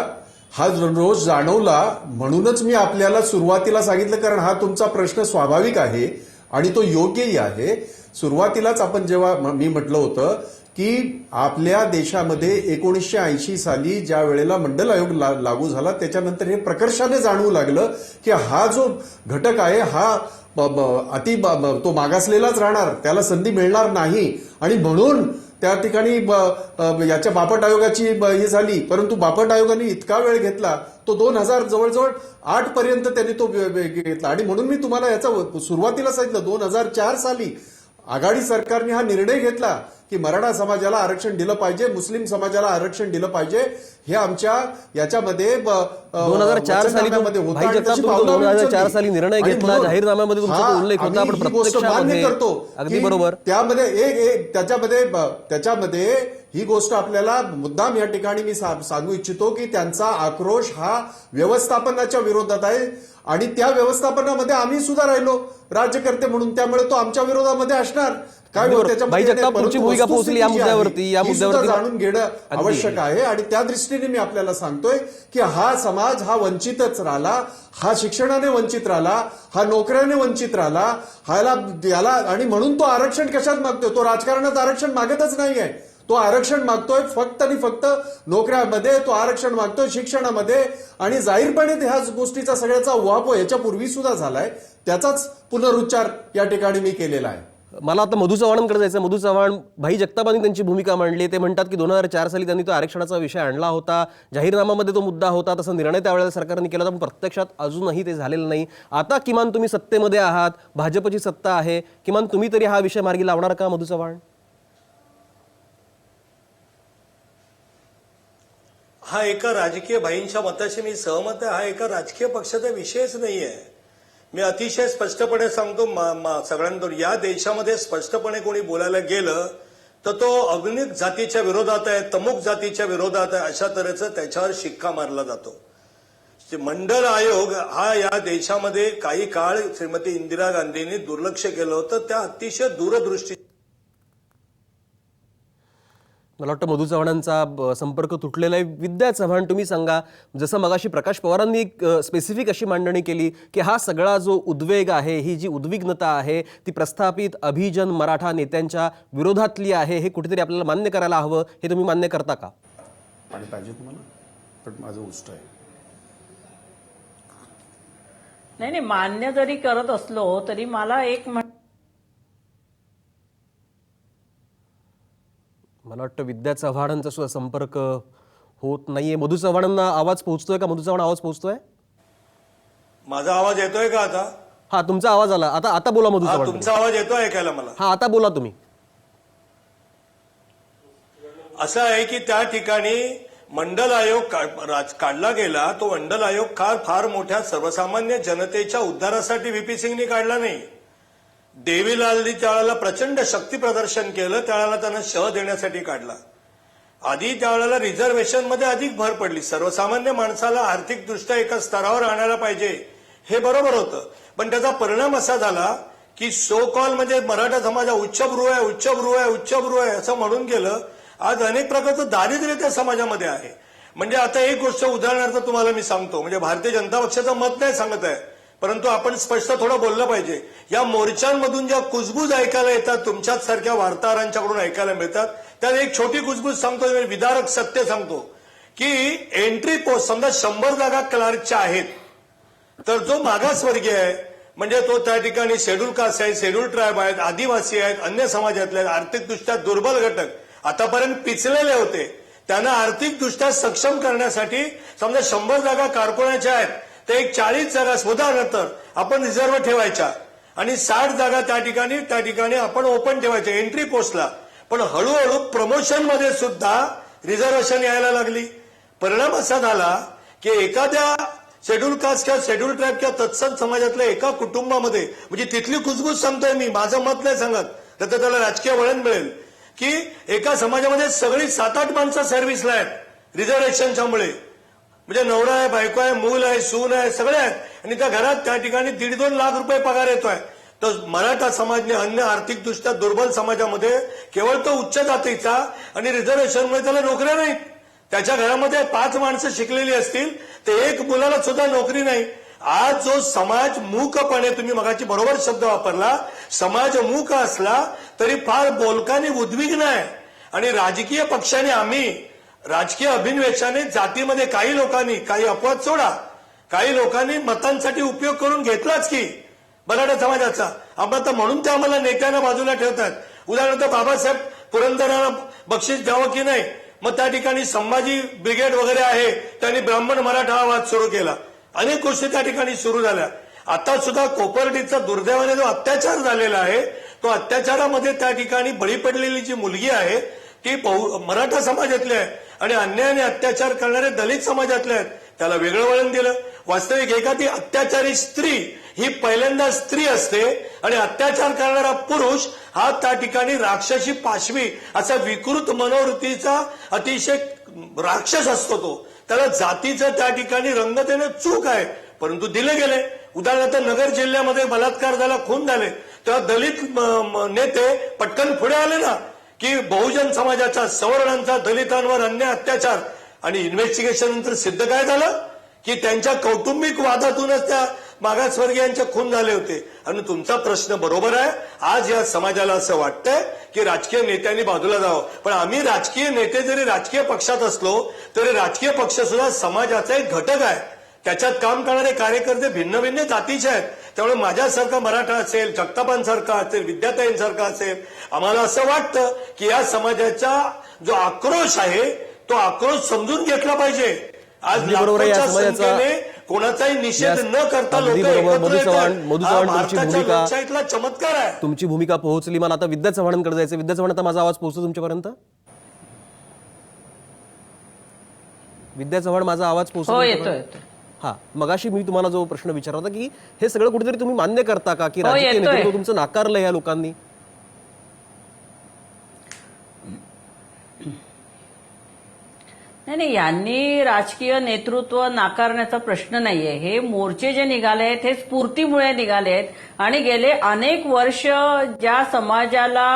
हा रोज जाणवला. म्हणूनच मी आपल्याला सुरुवातीला सांगितलं, कारण हा तुमचा प्रश्न स्वाभाविक आहे आणि तो योग्यही आहे. सुरुवातीलाच आपण जेव्हा मी म्हटलं होतं की आपल्या देशामध्ये 1980 साली ज्या वेळेला मंडल आयोग लागू झाला त्याच्यानंतर हे प्रकर्षाने जाणवू लागलं की हा जो घटक आहे हा तो मागासलेलाच राहणार, त्याला संधी मिळणार नाही. आणि म्हणून त्या ठिकाणी याच्या बापट आयोगाची हे झाली. परंतु बापट आयोगाने इतका वेळ घेतला, तो 2000 जवळजवळ 8 पर्यंत त्यांनी तो घेतला. आणि म्हणून मी तुम्हाला याचा सुरुवातीला सांगितलं 2004 साली आघाडी सरकारने हा निर्णय घेतला की मराठा समाजाला आरक्षण दिलं पाहिजे, मुस्लिम समाजाला आरक्षण दिलं पाहिजे. हे आमच्या याच्यामध्ये 2004 साली 2004 साली निर्णय घेतला, जाहीरनाम्यामध्ये तुमचा तो उल्लेख होता, पण प्रत्यक्षामध्ये अगदी बरोबर त्यामध्ये त्याच्यामध्ये ही गोष्ट आपल्याला मुद्दाम या ठिकाणी मी सांगू इच्छितो की त्यांचा आक्रोश हा व्यवस्थापनाच्या विरोधात आहे आणि त्या व्यवस्थापनामध्ये आम्ही सुद्धा राहिलो राज्यकर्ते म्हणून, त्यामुळे तो आमच्या विरोधामध्ये असणार. काय भाई जगताप, तुमची भूमिका पोहोचली या मुद्द्यावरती जाणून घेणं आवश्यक आहे. आणि त्या दृष्टीने मी आपल्याला सांगतोय की हा समाज हा वंचितच राहिला, हा शिक्षणाने वंचित राहिला, हा नोकऱ्याने वंचित राहिला, याला आणि म्हणून तो आरक्षण कशात मागतोय? तो राजकारणात आरक्षण मागतच नाहीये. तो आरक्षण मागतोय फक्त आणि फक्त नोकऱ्यामध्ये, तो आरक्षण मागतोय शिक्षणामध्ये. आणि जाहीरपणे ह्या गोष्टीचा सगळ्याचा उहापोह याच्यापूर्वी सुद्धा झालाय, त्याचाच पुनरुच्चार या ठिकाणी मी केलेला आहे. मला आता मधु चव्हाणांकडे जायचं. मधु चव्हाण, भाई जगतापांनी त्यांची भूमिका मांडली. ते म्हणतात की 2004 साली त्यांनी तो आरक्षणाचा विषय आणला होता, जाहीरनाम्यामध्ये तो मुद्दा होता, तसा निर्णय त्यावेळेला सरकारने केला होता, पण प्रत्यक्षात अजूनही ते झालेलं नाही. आता किमान तुम्ही सत्तेमध्ये आहात, भाजपची सत्ता आहे, किमान तुम्ही तरी हा विषय मार्गी लावणार का मधु चव्हाण? हा एका राजकीय भाईंच्या मताशी मी सहमत आहे. हा एका राजकीय पक्षाचा विषयच नाहीये. मी अतिशय स्पष्टपणे सांगतो सगळ्यांबरोबर, या देशामध्ये स्पष्टपणे कोणी बोलायला गेलं तर तो अग्निक जातीच्या विरोधात आहे, तमुक जातीच्या विरोधात आहे, अशा तऱ्हेचं त्याच्यावर शिक्का मारला जातो. मंडल आयोग हा या देशामध्ये काही काळ श्रीमती इंदिरा गांधींनी दुर्लक्ष केलं होतं, त्या अतिशय दूरदृष्टी. मला वाटतं मधु चव्हाणांचा संपर्क तुटलेला आहे. विद्या चव्हाण, तुम्ही सांगा, जसं मगाशी प्रकाश पवारांनी स्पेसिफिक अशी मांडणी केली की हा सगळा जो उद्वेग आहे, ही जी उद्विग्नता आहे, ती प्रस्थापित अभिजन मराठा नेत्यांच्या विरोधातली आहे, हे कुठेतरी आपल्याला मान्य करायला हवं. हे तुम्ही मान्य करता का? आणि पाहिजे तुम्हाला, पण माझं उष्ट आहे. नाही, मान्य जरी करत असलो तरी मला मला वाटतं विद्या चव्हाणांचा सुद्धा संपर्क होत नाहीये. मधु चव्हाणांना आवाज पोहोचतोय का? मधु चव्हाण आवाज पोहोचतोय? माझा आवाज येतोय का आता? हा, तुमचा आवाज आला. आता आता बोला मधु हा, चव्हाण. तुमचा आवाज येतोय ऐकायला मला. हा, आता बोला तुम्ही. असं आहे की त्या ठिकाणी मंडल आयोग काढला गेला. तो मंडल आयोग फार मोठ्या सर्वसामान्य जनतेच्या उद्धारासाठी व्ही पी सिंगनी काढला नाही. देवीलालनी त्यावेळेला प्रचंड शक्ती प्रदर्शन केलं, त्यावेळेला त्यांना शह देण्यासाठी काढला. आधी त्यावेळेला रिझर्वेशनमध्ये अधिक भर पडली. सर्वसामान्य माणसाला आर्थिकदृष्ट्या एका स्तरावर आणायला पाहिजे हे बरोबर होतं, पण त्याचा परिणाम असा झाला की सो कॉल म्हणजे मराठा समाज उच्चभ्रू आहे, उच्चभ्रू आहे, उच्चभ्रू आहे असं म्हणून गेलं. आज अनेक प्रकारचं दारिद्र्य त्या समाजामध्ये आहे. म्हणजे आता एक गोष्ट उदाहरणार्थ तुम्हाला मी सांगतो, म्हणजे भारतीय जनता पक्षाचं मत नाही सांगत आहे, परंतु आपण स्पष्ट थोडं बोललं पाहिजे. या मोर्चांमधून ज्या कुजबूज ऐकायला येतात, तुमच्याच सारख्या वार्ताहरांच्याकडून ऐकायला मिळतात, त्यात एक छोटी कुजबूज सांगतो, विदारक सत्य सांगतो की एंट्री पोस्ट समजा 100 जागा क्लार्कच्या आहेत, तर जो मागासवर्गीय आहे म्हणजे तो त्या ठिकाणी शेड्यूल कास्ट आहे, शेड्यूल ट्राईब आहेत, आदिवासी आहेत, अन्य समाजातले आहेत, आर्थिकदृष्ट्या दुर्बल घटक आतापर्यंत पिचलेले होते, त्यांना आर्थिकदृष्ट्या सक्षम करण्यासाठी समजा 100 जागा कारकुनाच्या आहेत, तर एक 40 जागा उदाहरणार्थ आपण रिझर्व्ह ठेवायच्या आणि 60 जागा त्या ठिकाणी आपण ओपन ठेवायच्या एंट्री पोस्टला. पण हळूहळू प्रमोशनमध्ये सुद्धा रिझर्वेशन यायला लागली. परिणाम असा झाला की एखाद्या शेड्यूल कास्ट किंवा शेड्यूल ट्राईब किंवा तत्सम समाजातल्या एका कुटुंबामध्ये, म्हणजे तिथली कुजबूज सांगतोय मी, माझं मत नाही सांगत, तर त्याला राजकीय वळण मिळेल, की एका समाजामध्ये सगळी 7-8 माणसं सर्व्हिसला आहेत रिझर्वेशनच्या मुळे. म्हणजे नवरा आहे, बायको आहे, मूल आहे, सून आहे, सगळे आहेत, आणि त्या घरात त्या ठिकाणी 1.5-2 लाख रुपये पगार येतोय. तर मराठा समाजने अन्य आर्थिकदृष्ट्या दुर्बल समाजामध्ये केवळ तो उच्च जातीचा आणि रिझर्वेशनमुळे त्याला नोकऱ्या नाहीत. त्याच्या घरामध्ये 5 माणसं शिकलेली असतील तर एक मुलाला सुद्धा नोकरी नाही. आज जो समाज मूकपणे, तुम्ही मगाची बरोबर शब्द वापरला, समाज मूक असला तरी फार बोलकाने उद्विग्न आहे. आणि राजकीय पक्षाने, आम्ही राजकीय अभिनिवेशाने जातीमध्ये काही लोकांनी, काही अपवाद सोडा, काही लोकांनी मतांसाठी उपयोग करून घेतलाच की मराठा समाजाचा. आपण तर म्हणून ते आम्हाला नेत्यांना बाजूला ठेवतात. उदाहरणार्थ बाबासाहेब पुरंदराला बक्षीस द्यावं की नाही, मग त्या ठिकाणी संभाजी ब्रिगेड वगैरे आहे, त्यांनी ब्राह्मण मराठा आवाज सुरू केला. अनेक गोष्टी त्या ठिकाणी सुरू झाल्या. आता सुद्धा कोपर्डीचा दुर्दैवाने जो अत्याचार झालेला आहे, तो अत्याचारामध्ये त्या ठिकाणी बळी पडलेली जी मुलगी आहे ती मराठा समाजातली आहे आणि अन्यायाने अत्याचार करणारे दलित समाजातले आहेत. त्याला वेगळं वळण दिलं. वास्तविक एखादी अत्याचारी स्त्री ही पहिल्यांदा स्त्री असते आणि अत्याचार करणारा पुरुष हा त्या ठिकाणी राक्षसी पाशवी असा विकृत मनोवृत्तीचा अतिशय राक्षस असतो. तो त्याला जातीचं त्या ठिकाणी रंग देणं चूक आहे, परंतु दिले गेले. उदाहरणार्थ नगर जिल्ह्यामध्ये बलात्कार झाला, खून झाले, तेव्हा दलित नेते पटकन पुढे आले ना की बहुजन समाजाचा, सवर्णांचा दलितांवर अन्याय अत्याचार, आणि इन्व्हेस्टिगेशन नंतर सिद्ध काय झालं की त्यांच्या कौटुंबिक वादातूनच त्या मागासवर्गीयांचे खून झाले होते. आणि तुमचा प्रश्न बरोबर आहे. आज या समाजाला असं वाटतंय की राजकीय नेत्यांनी बाजूला जावं, पण आम्ही राजकीय नेते जरी राजकीय पक्षात असलो तरी राजकीय पक्ष सुद्धा समाजाचा एक घटक आहे. त्याच्यात काम करणारे कार्यकर्ते भिन्न भिन्न जातीचे आहेत. त्यामुळे माझ्यासारखा मराठा असेल, जगतापांसारखा असेल, विद्याताईंसारखा असेल, आम्हाला असं वाटतं की या समाजाचा जो आक्रोश आहे तो आक्रोश समजून घेतला पाहिजे. आज बरोबर आहे, या लाखोंच्या समाजाचा संख्येने कोणाचाही निषेध न करता लोक अगदी बरोबर. एकत्र मधु येतात. चव्हाण, मधु हा चव्हाण, तुमची भारताच्या भूमिका, लोकशाहीतला चमत्कार आहे. तुमची भूमिका पोहोचली. मला आता विद्या चव्हाणांकडे जायचं. विद्या चव्हाण, आता माझा आवाज पोहोचतो तुमच्यापर्यंत? विद्या चव्हाण, माझा आवाज पोहोचतो? हो, येतोय. हा, मगाशी मी तुम्हाला जो प्रश्न विचारला होता की हे सगळं कुठेतरी तुम्ही मान्य करता का की हो, राजकीय येतोय. नेतृत्व तुमचं नाकारलं या लोकांनी? नाही, यांनी राजकीय नेतृत्व नाकारण्याचा प्रश्न नाहीये. हे मोर्चे जे निघाले आहेत हे स्फूर्तीमुळे निघाले आहेत आणि गेले अनेक वर्ष ज्या समाजाला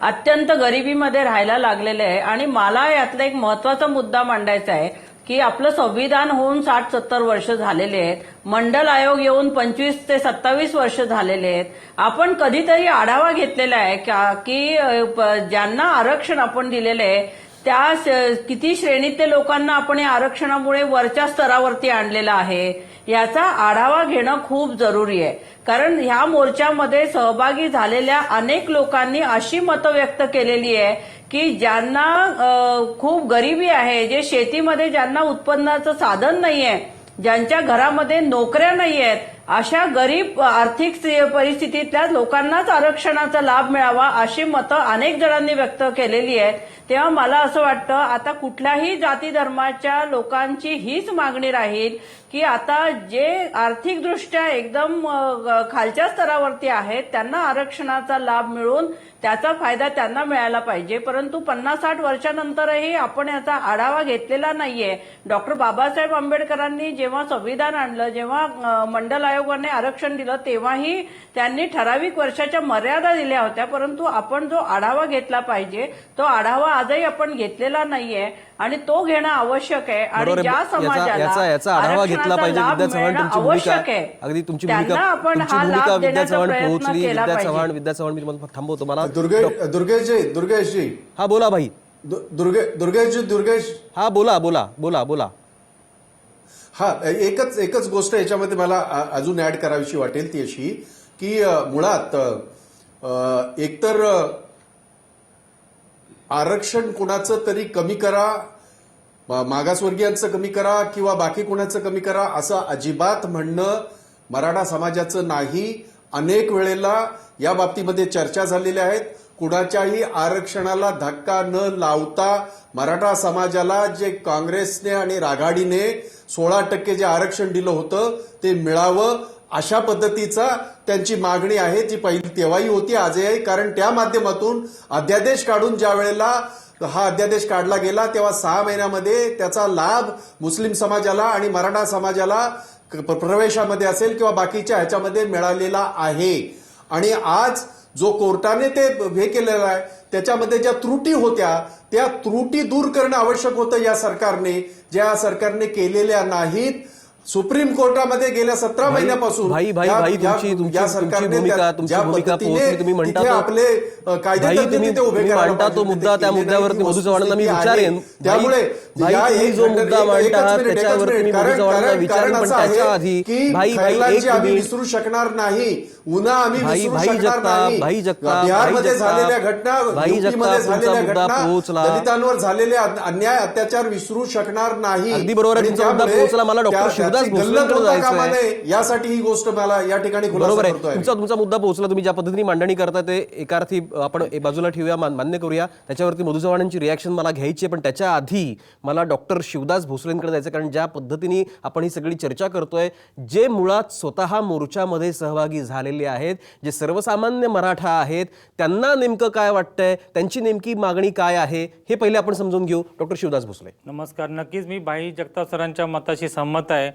अत्यंत गरिबीमध्ये राहायला लागलेले आहे. आणि मला यातला एक महत्वाचा मुद्दा मांडायचा आहे की आपलं संविधान होऊन 60-70 वर्ष झालेले आहेत, मंडल आयोग येऊन 25 ते 27 वर्ष झालेले आहेत. आपण कधीतरी आढावा घेतलेला आहे की ज्यांना आरक्षण आपण दिलेलं आहे त्या किती श्रेणीतल्या लोकांना आपण या आरक्षणामुळे वरच्या स्तरावरती आणलेलं आहे, याचा आढावा घेणं खूप जरुरी आहे. कारण ह्या मोर्चामध्ये सहभागी झालेल्या अनेक लोकांनी अशी मतं व्यक्त केलेली आहे की ज्यांना खूप गरिबी आहे, जे शेतीमध्ये ज्यांना उत्पन्नाचं साधन नाहीये, ज्यांच्या घरामध्ये नोकऱ्या नाही आहेत, अशा गरीब आर्थिक परिस्थितीतल्या लोकांनाच आरक्षणाचा लाभ मिळावा अशी मतं अनेक जणांनी व्यक्त केलेली आहेत. तेव्हा मला असं वाटतं आता कुठल्याही जाती धर्माच्या लोकांची हीच मागणी राहील की आता जे आर्थिकदृष्ट्या एकदम खालच्या स्तरावरती आहेत त्यांना आरक्षणाचा लाभ मिळून त्याचा फायदा त्यांना मिळायला पाहिजे. परंतु 50-60 वर्षानंतरही आपण याचा आढावा घेतलेला नाहीये. डॉक्टर बाबासाहेब आंबेडकरांनी जेव्हा संविधान आणलं, जेव्हा मंडल आयोगाने आरक्षण दिलं, तेव्हाही त्यांनी ठराविक वर्षाच्या मर्यादा दिल्या होत्या. परंतु आपण जो आढावा घेतला पाहिजे तो आढावा आजही आपण घेतलेला नाहीये आणि तो घेणं आवश्यक आहे. आणि बरोबर ज्या आहे. समाजाला याचा आढावा घेतला पाहिजे. विद्या चव्हाण तुमची भूमिका आवश्यक तुमची त्यांना भूमिका आपण तुमची हा भूमिका लाभ विद्या देण्याचा चव्हाण प्रयत्न पोहोचली. केला विद्या चव्हाण मी तुम्हाला थांबवतो. मला दुर्गेशजी हा बोला भाई. दुर्गेश हा बोला. हा एकच गोष्ट याच्यामध्ये मला अजून ऍड करावीशी वाटेल ती अशी की मुळात एकतर आरक्षण कुणाचं तरी कमी करा, मागासवर्गीयांचं कमी करा किंवा बाकी कुणाचं कमी करा असं अजिबात म्हणणं मराठा समाजाचं नाही. अनेक वेळेला या बाबतीमध्ये चर्चा झालेल्या आहेत. कुणाच्याही आरक्षणाला धक्का न लावता मराठा समाजाला जे काँग्रेसने आणि आघाडीने 16% जे आरक्षण दिलं होतं ते मिळावं अशा पद्धतीचा त्यांची मागणी आहे. ती पहिली तेव्हाही होती, आजही आहे. कारण त्या माध्यमातून अध्यादेश काढून ज्या वेळेला हा अध्यादेश काढला गेला तेव्हा 6 महिन्यामध्ये त्याचा लाभ मुस्लिम समाजाला आणि मराठा समाजाला प्रवेशामध्ये असेल किंवा बाकीच्या ह्याच्यामध्ये मिळालेला आहे. आणि आज जो कोर्टाने ते हे केलेलं आहे त्याच्यामध्ये ज्या त्रुटी होत्या त्या त्रुटी दूर करणं आवश्यक होतं या सरकारने, ज्या सरकारने केलेल्या नाहीत. सुप्रीम कोर्टामध्ये गेल्या 17 महिन्यापासून तुमची भूमिका पोहोचली. तुम्ही म्हणता आपले कायदे उभे मांडता तो मुद्दा, त्या मुद्द्यावरती मधू चव्हाणांना मी विचारेन. त्यामुळे जो मुद्दा मांडता त्याच्यावरती मी मधू चव्हाणांना विचारेन. पण त्याच्या आधी आम्ही विसरू शकणार नाही. उन्हा आम्ही विसरू शकणार नाही. बिहारमध्ये झालेल्या घटना, युपीमध्ये झालेल्या घटना, दलितांवर झालेले अन्याय अत्याचार विसरू शकणार नाही. अगदी बरोबर आहे. तुमचा मुद्दा पोहोचला. मला डॉक्टर शिवदास भोसलेंकडे जायचं आहे. यासाठी ही गोष्ट मला या ठिकाणी बरोबर आहे. तुमचा मुद्दा पोहोचला. तुम्ही ज्या पद्धतीने मांडणी करता ते एका अर्थी आपण बाजूला ठेवूया, मान्य करूया. त्याच्यावरती मधू चव्हाणांची रिॲक्शन मला घ्यायची आहे. पण त्याच्या आधी मला डॉक्टर शिवदास भोसलेंकडे जायचं. कारण ज्या पद्धतीने आपण ही सगळी चर्चा करतोय, जे मुळात स्वतः मोर्चामध्ये सहभागी झालेले आहेत, जे सर्वसामान्य मराठा आहेत, त्यांना नेमकं काय वाटतंय, त्यांची नेमकी मागणी काय आहे, हे पहिले आपण समजून घेऊ. डॉक्टर शिवदास भोसले. नमस्कार. नक्कीच मी भाई जगताप सरांच्या मताशी सहमत आहे.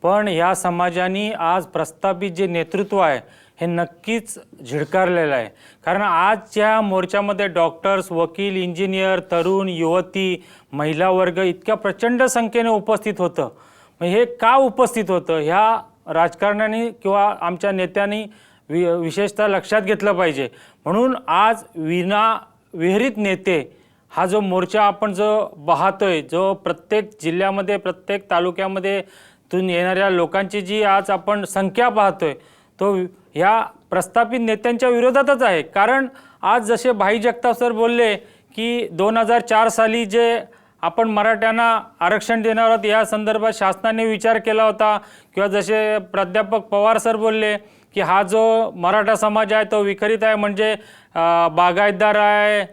पण या समाजाने आज प्रस्थापित जे नेतृत्व आहे हे नक्कीच झिडकारलेलं आहे. कारण आजच्या मोर्चामध्ये डॉक्टर्स, वकील, इंजिनियर, तरुण, युवती, महिला वर्ग इतक्या प्रचंड संख्येने उपस्थित होतं. हे का उपस्थित होतं ह्या राजकारण्यांनी किंवा आमच्या नेत्यांनी विशेषतः लक्षात घेतलं पाहिजे. म्हणून आज विहिरीत नेते हा जो मोर्चा आपण जो पाहतोय, जो प्रत्येक जिल्ह्यामध्ये प्रत्येक तालुक्यामध्ये तून येणाऱ्या लोकांची जी आज आपण संख्या पाहतोय तो ह्या प्रस्थापित नेत्यांच्या विरोधातच आहे. कारण आज जसे भाई जगताप सर बोलले की 2004 साली जे आपण मराठ्यांना आरक्षण देणार आहोत या संदर्भात शासनाने विचार केला होता, किंवा जसे प्राध्यापक पवार सर बोलले की हा जो मराठा समाज आहे तो विखरित आहे, म्हणजे बागायतदार आहे,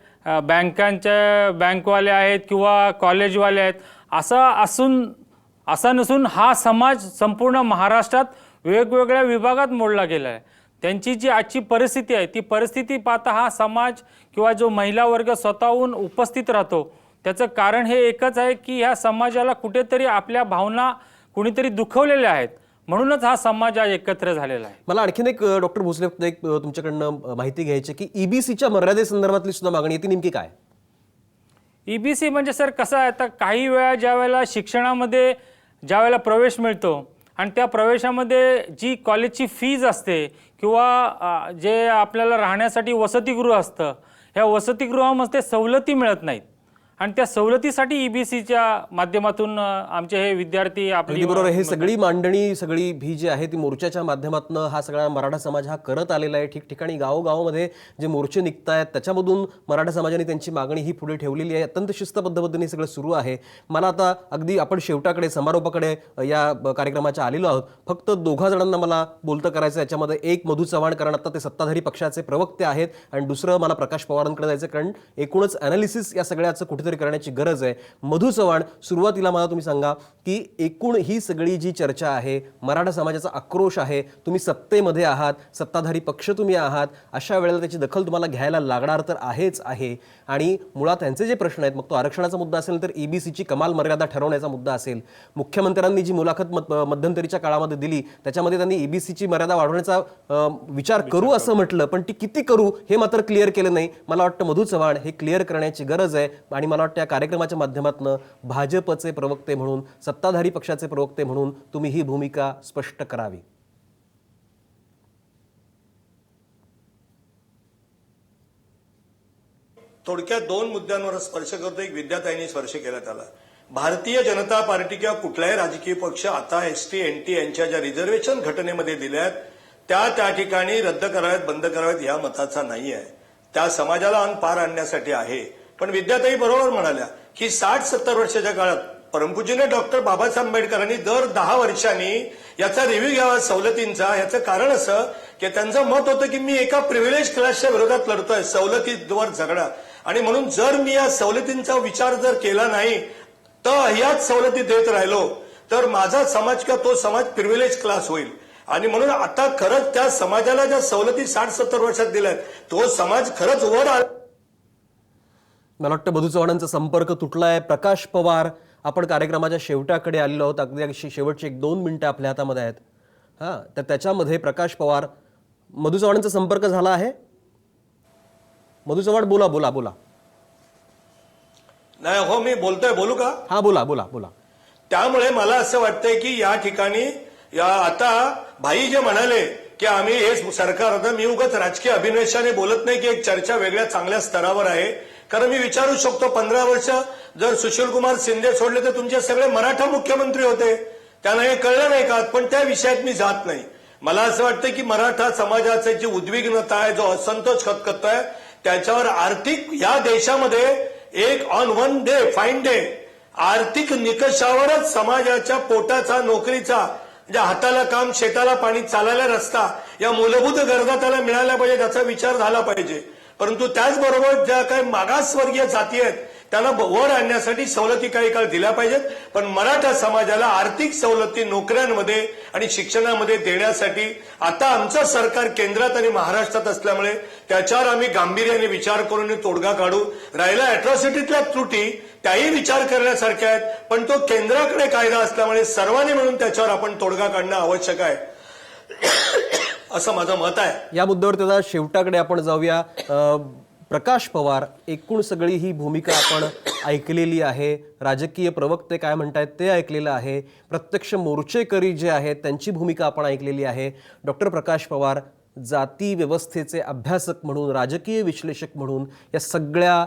बँकवाले आहेत किंवा कॉलेजवाले आहेत, असं नसून हा समाज संपूर्ण महाराष्ट्रात वेगवेगळ्या विभागात मोडला गेला आहे. त्यांची जी आजची परिस्थिती आहे ती परिस्थिती पाहता हा समाज किंवा जो महिला वर्ग स्वतःहून उपस्थित राहतो त्याचं कारण हे एकच आहे की ह्या समाजाला कुठेतरी आपल्या भावना कुणीतरी दुखवलेल्या आहेत. म्हणूनच हा समाज आज एकत्र झालेला आहे. मला आणखीन एक डॉक्टर भोसले एक तुमच्याकडनं माहिती घ्यायची की ईबीसीच्या मर्यादेसंदर्भातली सुद्धा मागणी आहे, ती नेमकी काय? ईबीसी म्हणजे सर कसं आहे, आता काही वेळा ज्या वेळेला शिक्षणामध्ये ज्या वेळेला प्रवेश मिळतो आणि त्या प्रवेशामध्ये जी कॉलेजची फीज असते किंवा जे आपल्याला राहण्यासाठी वसतिगृह असतं, ह्या वसतिगृहामध्ये सवलती मिळत नाहीत. आणि त्या सवलतीसाठी ईबीसीच्या माध्यमातून आमचे हे विद्यार्थी अगदी आपली बरोबर. हे सगळी मांडणी, सगळी भी जी आहे ती मोर्चाच्या माध्यमातून हा सगळा मराठा समाज हा करत आलेला आहे. ठिकठिकाणी गावोगावामध्ये जे मोर्चे निघत आहेत त्याच्यामधून मराठा समाजाने त्यांची मागणी ही पुढे ठेवलेली आहे. अत्यंत शिस्तबद्ध पद्धतीने सगळं सुरू आहे. मला आता अगदी आपण शेवटाकडे, समारोपाकडे या कार्यक्रमाच्या आलेलो आहोत. फक्त दोघा जणांना मला बोलतं करायचं. याच्यामध्ये एक मधू चव्हाण, कारण आता ते सत्ताधारी पक्षाचे प्रवक्ते आहेत, आणि दुसरं मला प्रकाश पवारांकडे जायचं, कारण एकूणच अनालिसिस या सगळ्याचं कुठेतरी करण्याची गरज आहे. मधू चव्हाण, सुरुवातीला मला तुम्ही सांगा की एकूण ही सगळी जी चर्चा आहे, मराठा समाजाचा आक्रोश आहे, तुम्ही सत्तेमध्ये आहात, सत्ताधारी पक्ष तुम्ही आहात, अशा वेळेला त्याची दखल तुम्हाला घ्यायला लागणार तर आहेच आहे. आणि मुळात त्यांचे जे प्रश्न आहेत, मग तो आरक्षणाचा मुद्दा असेल तर ईबीसीची कमाल मर्यादा ठरवण्याचा मुद्दा असेल, मुख्यमंत्र्यांनी जी मुलाखत मध्यंतरीच्या काळामध्ये दिली त्याच्यामध्ये त्यांनी ईबीसीची मर्यादा वाढवण्याचा विचार करू असं म्हटलं, पण ती किती करू हे मात्र क्लिअर केलं नाही. मला वाटतं मधू चव्हाण हे क्लिअर करण्याची गरज आहे. आणि मला वाटतं या कार्यक्रमाच्या माध्यमातून भाजपचे प्रवक्ते म्हणून, सत्ताधारी पक्षाचे प्रवक्ते म्हणून तुम्ही ही भूमिका स्पष्ट करावी. थोडक्यात दोन मुद्द्यांवर स्पर्श करतो. एक विद्याताईंनी स्पर्श केला त्याला. भारतीय जनता पार्टी किंवा कुठलाही राजकीय पक्ष आता एसटी एनटी यांच्या ज्या रिझर्वेशन घटनेमध्ये दिल्यात त्या ठिकाणी रद्द कराव्यात, बंद कराव्यात या मताचा नाही आहे. त्या समाजाला पार आणण्यासाठी आहे. पण विद्याताई बरोबर म्हणाल्या की 60-70 वर्षाच्या काळात परमपूज्य डॉक्टर बाबासाहेब आंबेडकरांनी दर 10 वर्षांनी याचा रिव्ह्यू घ्यावा सवलतींचा. याचं कारण असं की त्यांचं मत होतं की मी एका प्रिव्हिलेज क्लासच्या विरोधात लढतोय, सवलतीवर झगडा, आणि म्हणून जर मी या सवलतींचा विचार जर केला नाही तर ह्याच सवलती देत राहिलो तर माझा समाज किंवा तो समाज प्रिव्हिलेज क्लास होईल. आणि म्हणून आता खरंच त्या समाजाला ज्या सवलती 60-70 वर्षात दिल्यात तो समाज खरंच वर आला. मला वाटतं मधू चव्हाणांचा संपर्क तुटलाय. प्रकाश पवार, आपण कार्यक्रमाच्या शेवटाकडे आलेलो आहोत. अगदी शेवटचे 1-2 मिनिटं आपल्या हातामध्ये आहेत. तर त्याच्यामध्ये प्रकाश पवार, मधू चव्हाणांचा संपर्क झाला आहे? मधू चव्हाण, बोला बोला बोला. नाही हो, मी बोलतोय, बोलू का? हा, बोला बोला बोला. त्यामुळे मला असं वाटतंय की या ठिकाणी आता भाई जे म्हणाले की आम्ही हे सरकार, आता मी उगाच राजकीय अभिनवेशाने बोलत नाही की एक चर्चा वेगळ्या चांगल्या स्तरावर आहे. कारण मी विचारू शकतो 15 वर्ष जर सुशीलकुमार शिंदे सोडले तर तुमचे सगळे मराठा मुख्यमंत्री होते, त्यांना हे कळलं नाही का? पण त्या विषयात मी जात नाही. मला असं वाटतं की मराठा समाजाची जी उद्विग्नता आहे, जो असंतोष खतखतोय, त्याच्यावर आर्थिक या देशामध्ये एक on one day fine day आर्थिक निकषावरच समाजाच्या पोटाचा, नोकरीचा, ज्या हाताला काम, शेताला पाणी, चालायला रस्ता, या मूलभूत गरजा त्याला मिळाल्या पाहिजे, त्याचा विचार झाला पाहिजे. परंतु त्याचबरोबर ज्या काही मागासवर्गीय जाती आहेत त्यांना वर आणण्यासाठी सवलती काही काळ दिल्या पाहिजेत. पण मराठा समाजाला आर्थिक सवलती नोकऱ्यांमध्ये आणि शिक्षणामध्ये देण्यासाठी आता आमचं सरकार केंद्रात आणि महाराष्ट्रात असल्यामुळे त्याच्यावर आम्ही गांभीर्याने विचार करून तोडगा काढू. राहिला अॅट्रॉसिटीतल्या त्रुटी, त्याही विचार करण्यासारख्या आहेत, पण तो केंद्राकडे कायदा असल्यामुळे सर्वांनी मिळून त्याच्यावर आपण तोडगा काढणं आवश्यक आहे असं माझं मत आहे. या मुद्द्यावर त्याला शेवटाकडे आपण जाऊया. प्रकाश पवार, एकूण सगळी ही भूमिका आपण ऐकलेली आहे. राजकीय प्रवक्ते काय म्हणतायत ते ऐकलेलं आहे. प्रत्यक्ष मोर्चेकरी जे आहेत त्यांची भूमिका आपण ऐकलेली आहे. डॉक्टर प्रकाश पवार, जाती व्यवस्थेचे अभ्यासक म्हणून, राजकीय विश्लेषक म्हणून या सगळ्या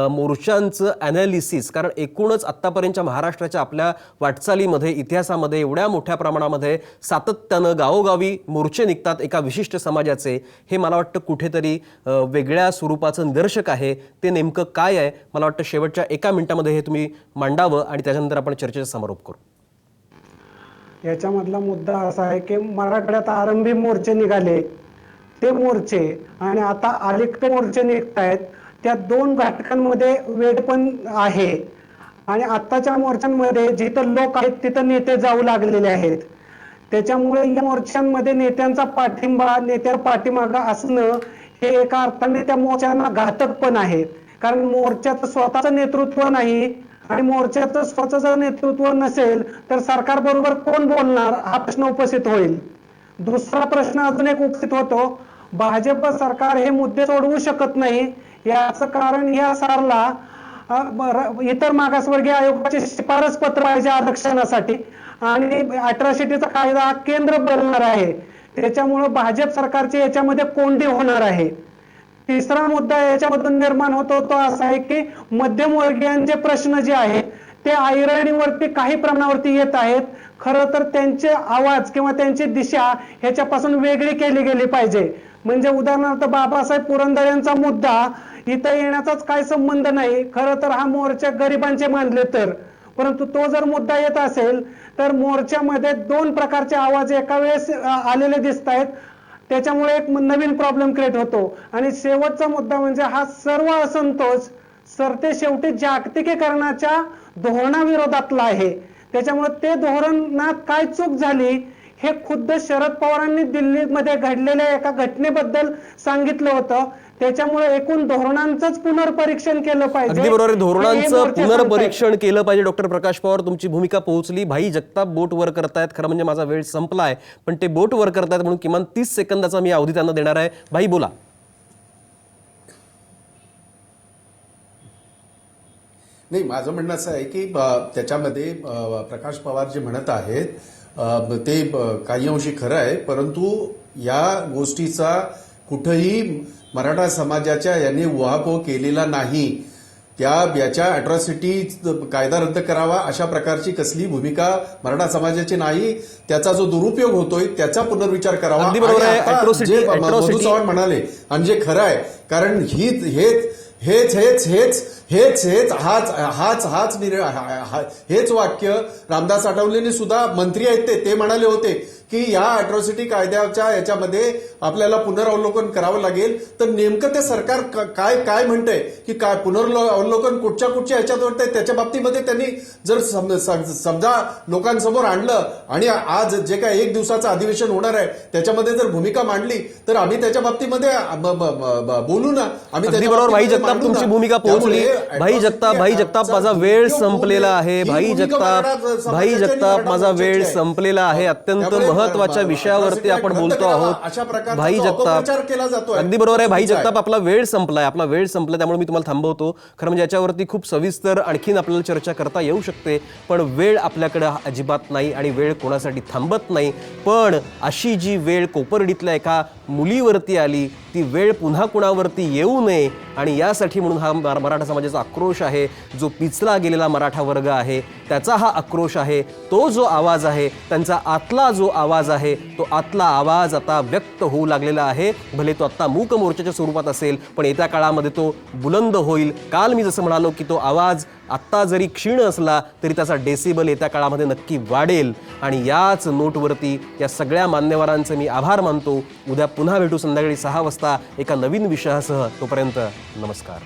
मोर्चांचं ॲनालिसिस, कारण एकूणच आत्तापर्यंतच्या महाराष्ट्राच्या आपल्या वाटचालीमध्ये, इतिहासामध्ये एवढ्या मोठ्या प्रमाणामध्ये सातत्यानं गावोगावी मोर्चे निघतात एका विशिष्ट समाजाचे, हे मला वाटतं कुठेतरी वेगळ्या स्वरूपाचं निदर्शक आहे. ते नेमकं काय आहे मला वाटतं शेवटच्या 1 मिनिटामध्ये हे तुम्ही मांडावं आणि त्याच्यानंतर आपण चर्चेचा समारोप करू. याच्यामधला मुद्दा असा आहे की मराठवाड्यात आरंभी मोर्चे निघाले, ते मोर्चे आणि आता अलीकडे मोर्चे निघत आहेत, त्या 2 घटकांमध्ये वेळ पण आहे. आणि आत्ताच्या मोर्चांमध्ये जिथं लोक आहेत तिथं नेते जाऊ लागलेले आहेत. त्याच्यामुळे या मोर्चांमध्ये नेत्यांचा पाठिंबा, नेत्यावर पाठीमागा असणं हे एका अर्थाने त्या मोर्चांना घातक पण आहे. कारण मोर्चाचं स्वतःचं नेतृत्व नाही, आणि मोर्चाचं स्वतःचं जर नेतृत्व नसेल तर सरकार बरोबर कोण बोलणार हा प्रश्न उपस्थित होईल. दुसरा प्रश्न अजून एक उपस्थित होतो, भाजप सरकार हे मुद्दे सोडवू शकत नाही. याचं कारण या सरकारला इतर मागासवर्गीय आयोगाचे शिफारस पत्र पाहिजे आरक्षणासाठी, आणि अॅट्रॉसिटीचा कायदा हा केंद्र बनणार आहे. त्याच्यामुळे भाजप सरकारची याच्यामध्ये कोंडी होणार आहे. तिसरा मुद्दा याच्यामधून निर्माण होतो तो असा आहे की मध्यमवर्गीयांचे प्रश्न जे आहेत ते ऐरणीवरती काही प्रमाणावरती येत आहेत. खरं तर त्यांचे आवाज किंवा त्यांची दिशा ह्याच्यापासून वेगळी केली गेली पाहिजे. म्हणजे उदाहरणार्थ बाबासाहेब पुरंदरे यांचा मुद्दा इथं येण्याचाच काय संबंध नाही. खरं तर हा मोर्चा गरिबांचे मानले तर, परंतु तो जर मुद्दा येत असेल तर मोर्चामध्ये 2 प्रकारचे आवाज एका वेळेस आलेले दिसत आहेत. त्याच्यामुळे एक नवीन प्रॉब्लेम क्रिएट होतो. आणि शेवटचा मुद्दा म्हणजे हा सर्व असंतोष सरते शेवटी जागतिकीकरणाच्या धोरणाविरोधातला आहे. त्याच्यामुळे ते धोरणात काय चूक झाली हे खुद्द शरद पवारांनी दिल्लीमध्ये घडलेल्या एका घटनेबद्दल सांगितलं होतं. त्याच्यामुळे एकूण धोरणांचंच पुनर्परीक्षण केलं पाहिजे. अगदी बरोबर आहे, हे धोरणांचं मोर्चे सांगतायत. पुनर्परीक्षण केलं पाहिजे. डॉक्टर प्रकाश पवार, तुमची भूमिका पोहोचली. भाई जगताप बोट वर करतायत. खरं म्हणजे माझा वेळ संपलाय, पण ते बोट वर करतायत म्हणून किमान 30 सेकंदाचा मी अवधी त्यांना देणार आहे. भाई बोला. नाही, माझं म्हणणं असं आहे की त्याच्यामध्ये प्रकाश पवार जे म्हणत आहेत ते काही अंशी खरं आहे, परंतु या गोष्टीचा कुठंही मराठा समाजाच्या यांनी उहापोह केलेला नाही. याच्या अॅट्रॉसिटी कायदा रद्द करावा अशा प्रकारची कसली भूमिका मराठा समाजाची नाही. त्याचा जो दुरुपयोग होतोय त्याचा पुनर्विचार करावा. अगदी बरोबर आहे. आणि आता जे मधु चव्हाण म्हणाले आणि जे खरं आहे, कारण हेच वाक्य रामदास आठवलेंनी सुद्धा, मंत्री आहेत ते म्हणाले होते की या अॅट्रॉसिटी कायद्याच्या याच्यामध्ये आपल्याला पुनरावलोकन करावं लागेल. तर नेमकं ते सरकार काय म्हणतंय की काय पुनरावलोकन कुठच्या याच्यात त्याच्या बाबतीमध्ये त्यांनी जर समजा लोकांसमोर आणलं आणि आज जे काय 1 दिवसाचं अधिवेशन होणार आहे त्याच्यामध्ये जर भूमिका मांडली तर आम्ही त्याच्या बाबतीमध्ये बोलू ना. आम्ही अगदी बरोबर. भाई जगताप, तुमची भूमिका पोहोचली. भाई जगताप माझा वेळ संपलेला आहे. भाई जगताप माझा वेळ संपलेला आहे. अत्यंत महत्वाच्या विषयावरती आपण बोलतो आहोत. भाई जगताप, अगदी बरोबर आहे. भाई जगताप, आपला वेळ संपलाय, त्यामुळे मी तुम्हाला थांबवतो. खरं म्हणजे याच्यावरती खूप सविस्तर आणखीन आपल्याला चर्चा करता येऊ शकते, पण वेळ आपल्याकडे अजिबात नाही आणि वेळ कोणासाठी थांबत नाही. पण अशी जी वेळ कोपर्डीतल्या एका मुलीवरती आली ती वेळ पुन्हा कुणावरती येऊ नये आणि यासाठी म्हणून हा मराठा समाजाचा आक्रोश आहे. जो पिचला गेलेला मराठा वर्ग आहे त्याचा हा आक्रोश आहे. तो जो आवाज आहे, त्यांचा आतला जो आवाज आहे, तो आतला आवाज आता व्यक्त होऊ लागलेला आहे. भले तो आता मूक मोर्चाच्या स्वरूपात असेल, पण येत्या काळामध्ये तो बुलंद होईल. काल मी जसं म्हणालो की तो आवाज आत्ता जरी क्षीण असला तरी त्याचा डेसिबल येत्या काळामध्ये नक्की वाढेल. आणि याच नोटवरती या सगळ्या मान्यवरांचे मी आभार मानतो. उद्या पुन्हा भेटू संध्याकाळी 6 वाजता एका नवीन विषयासह. तोपर्यंत नमस्कार.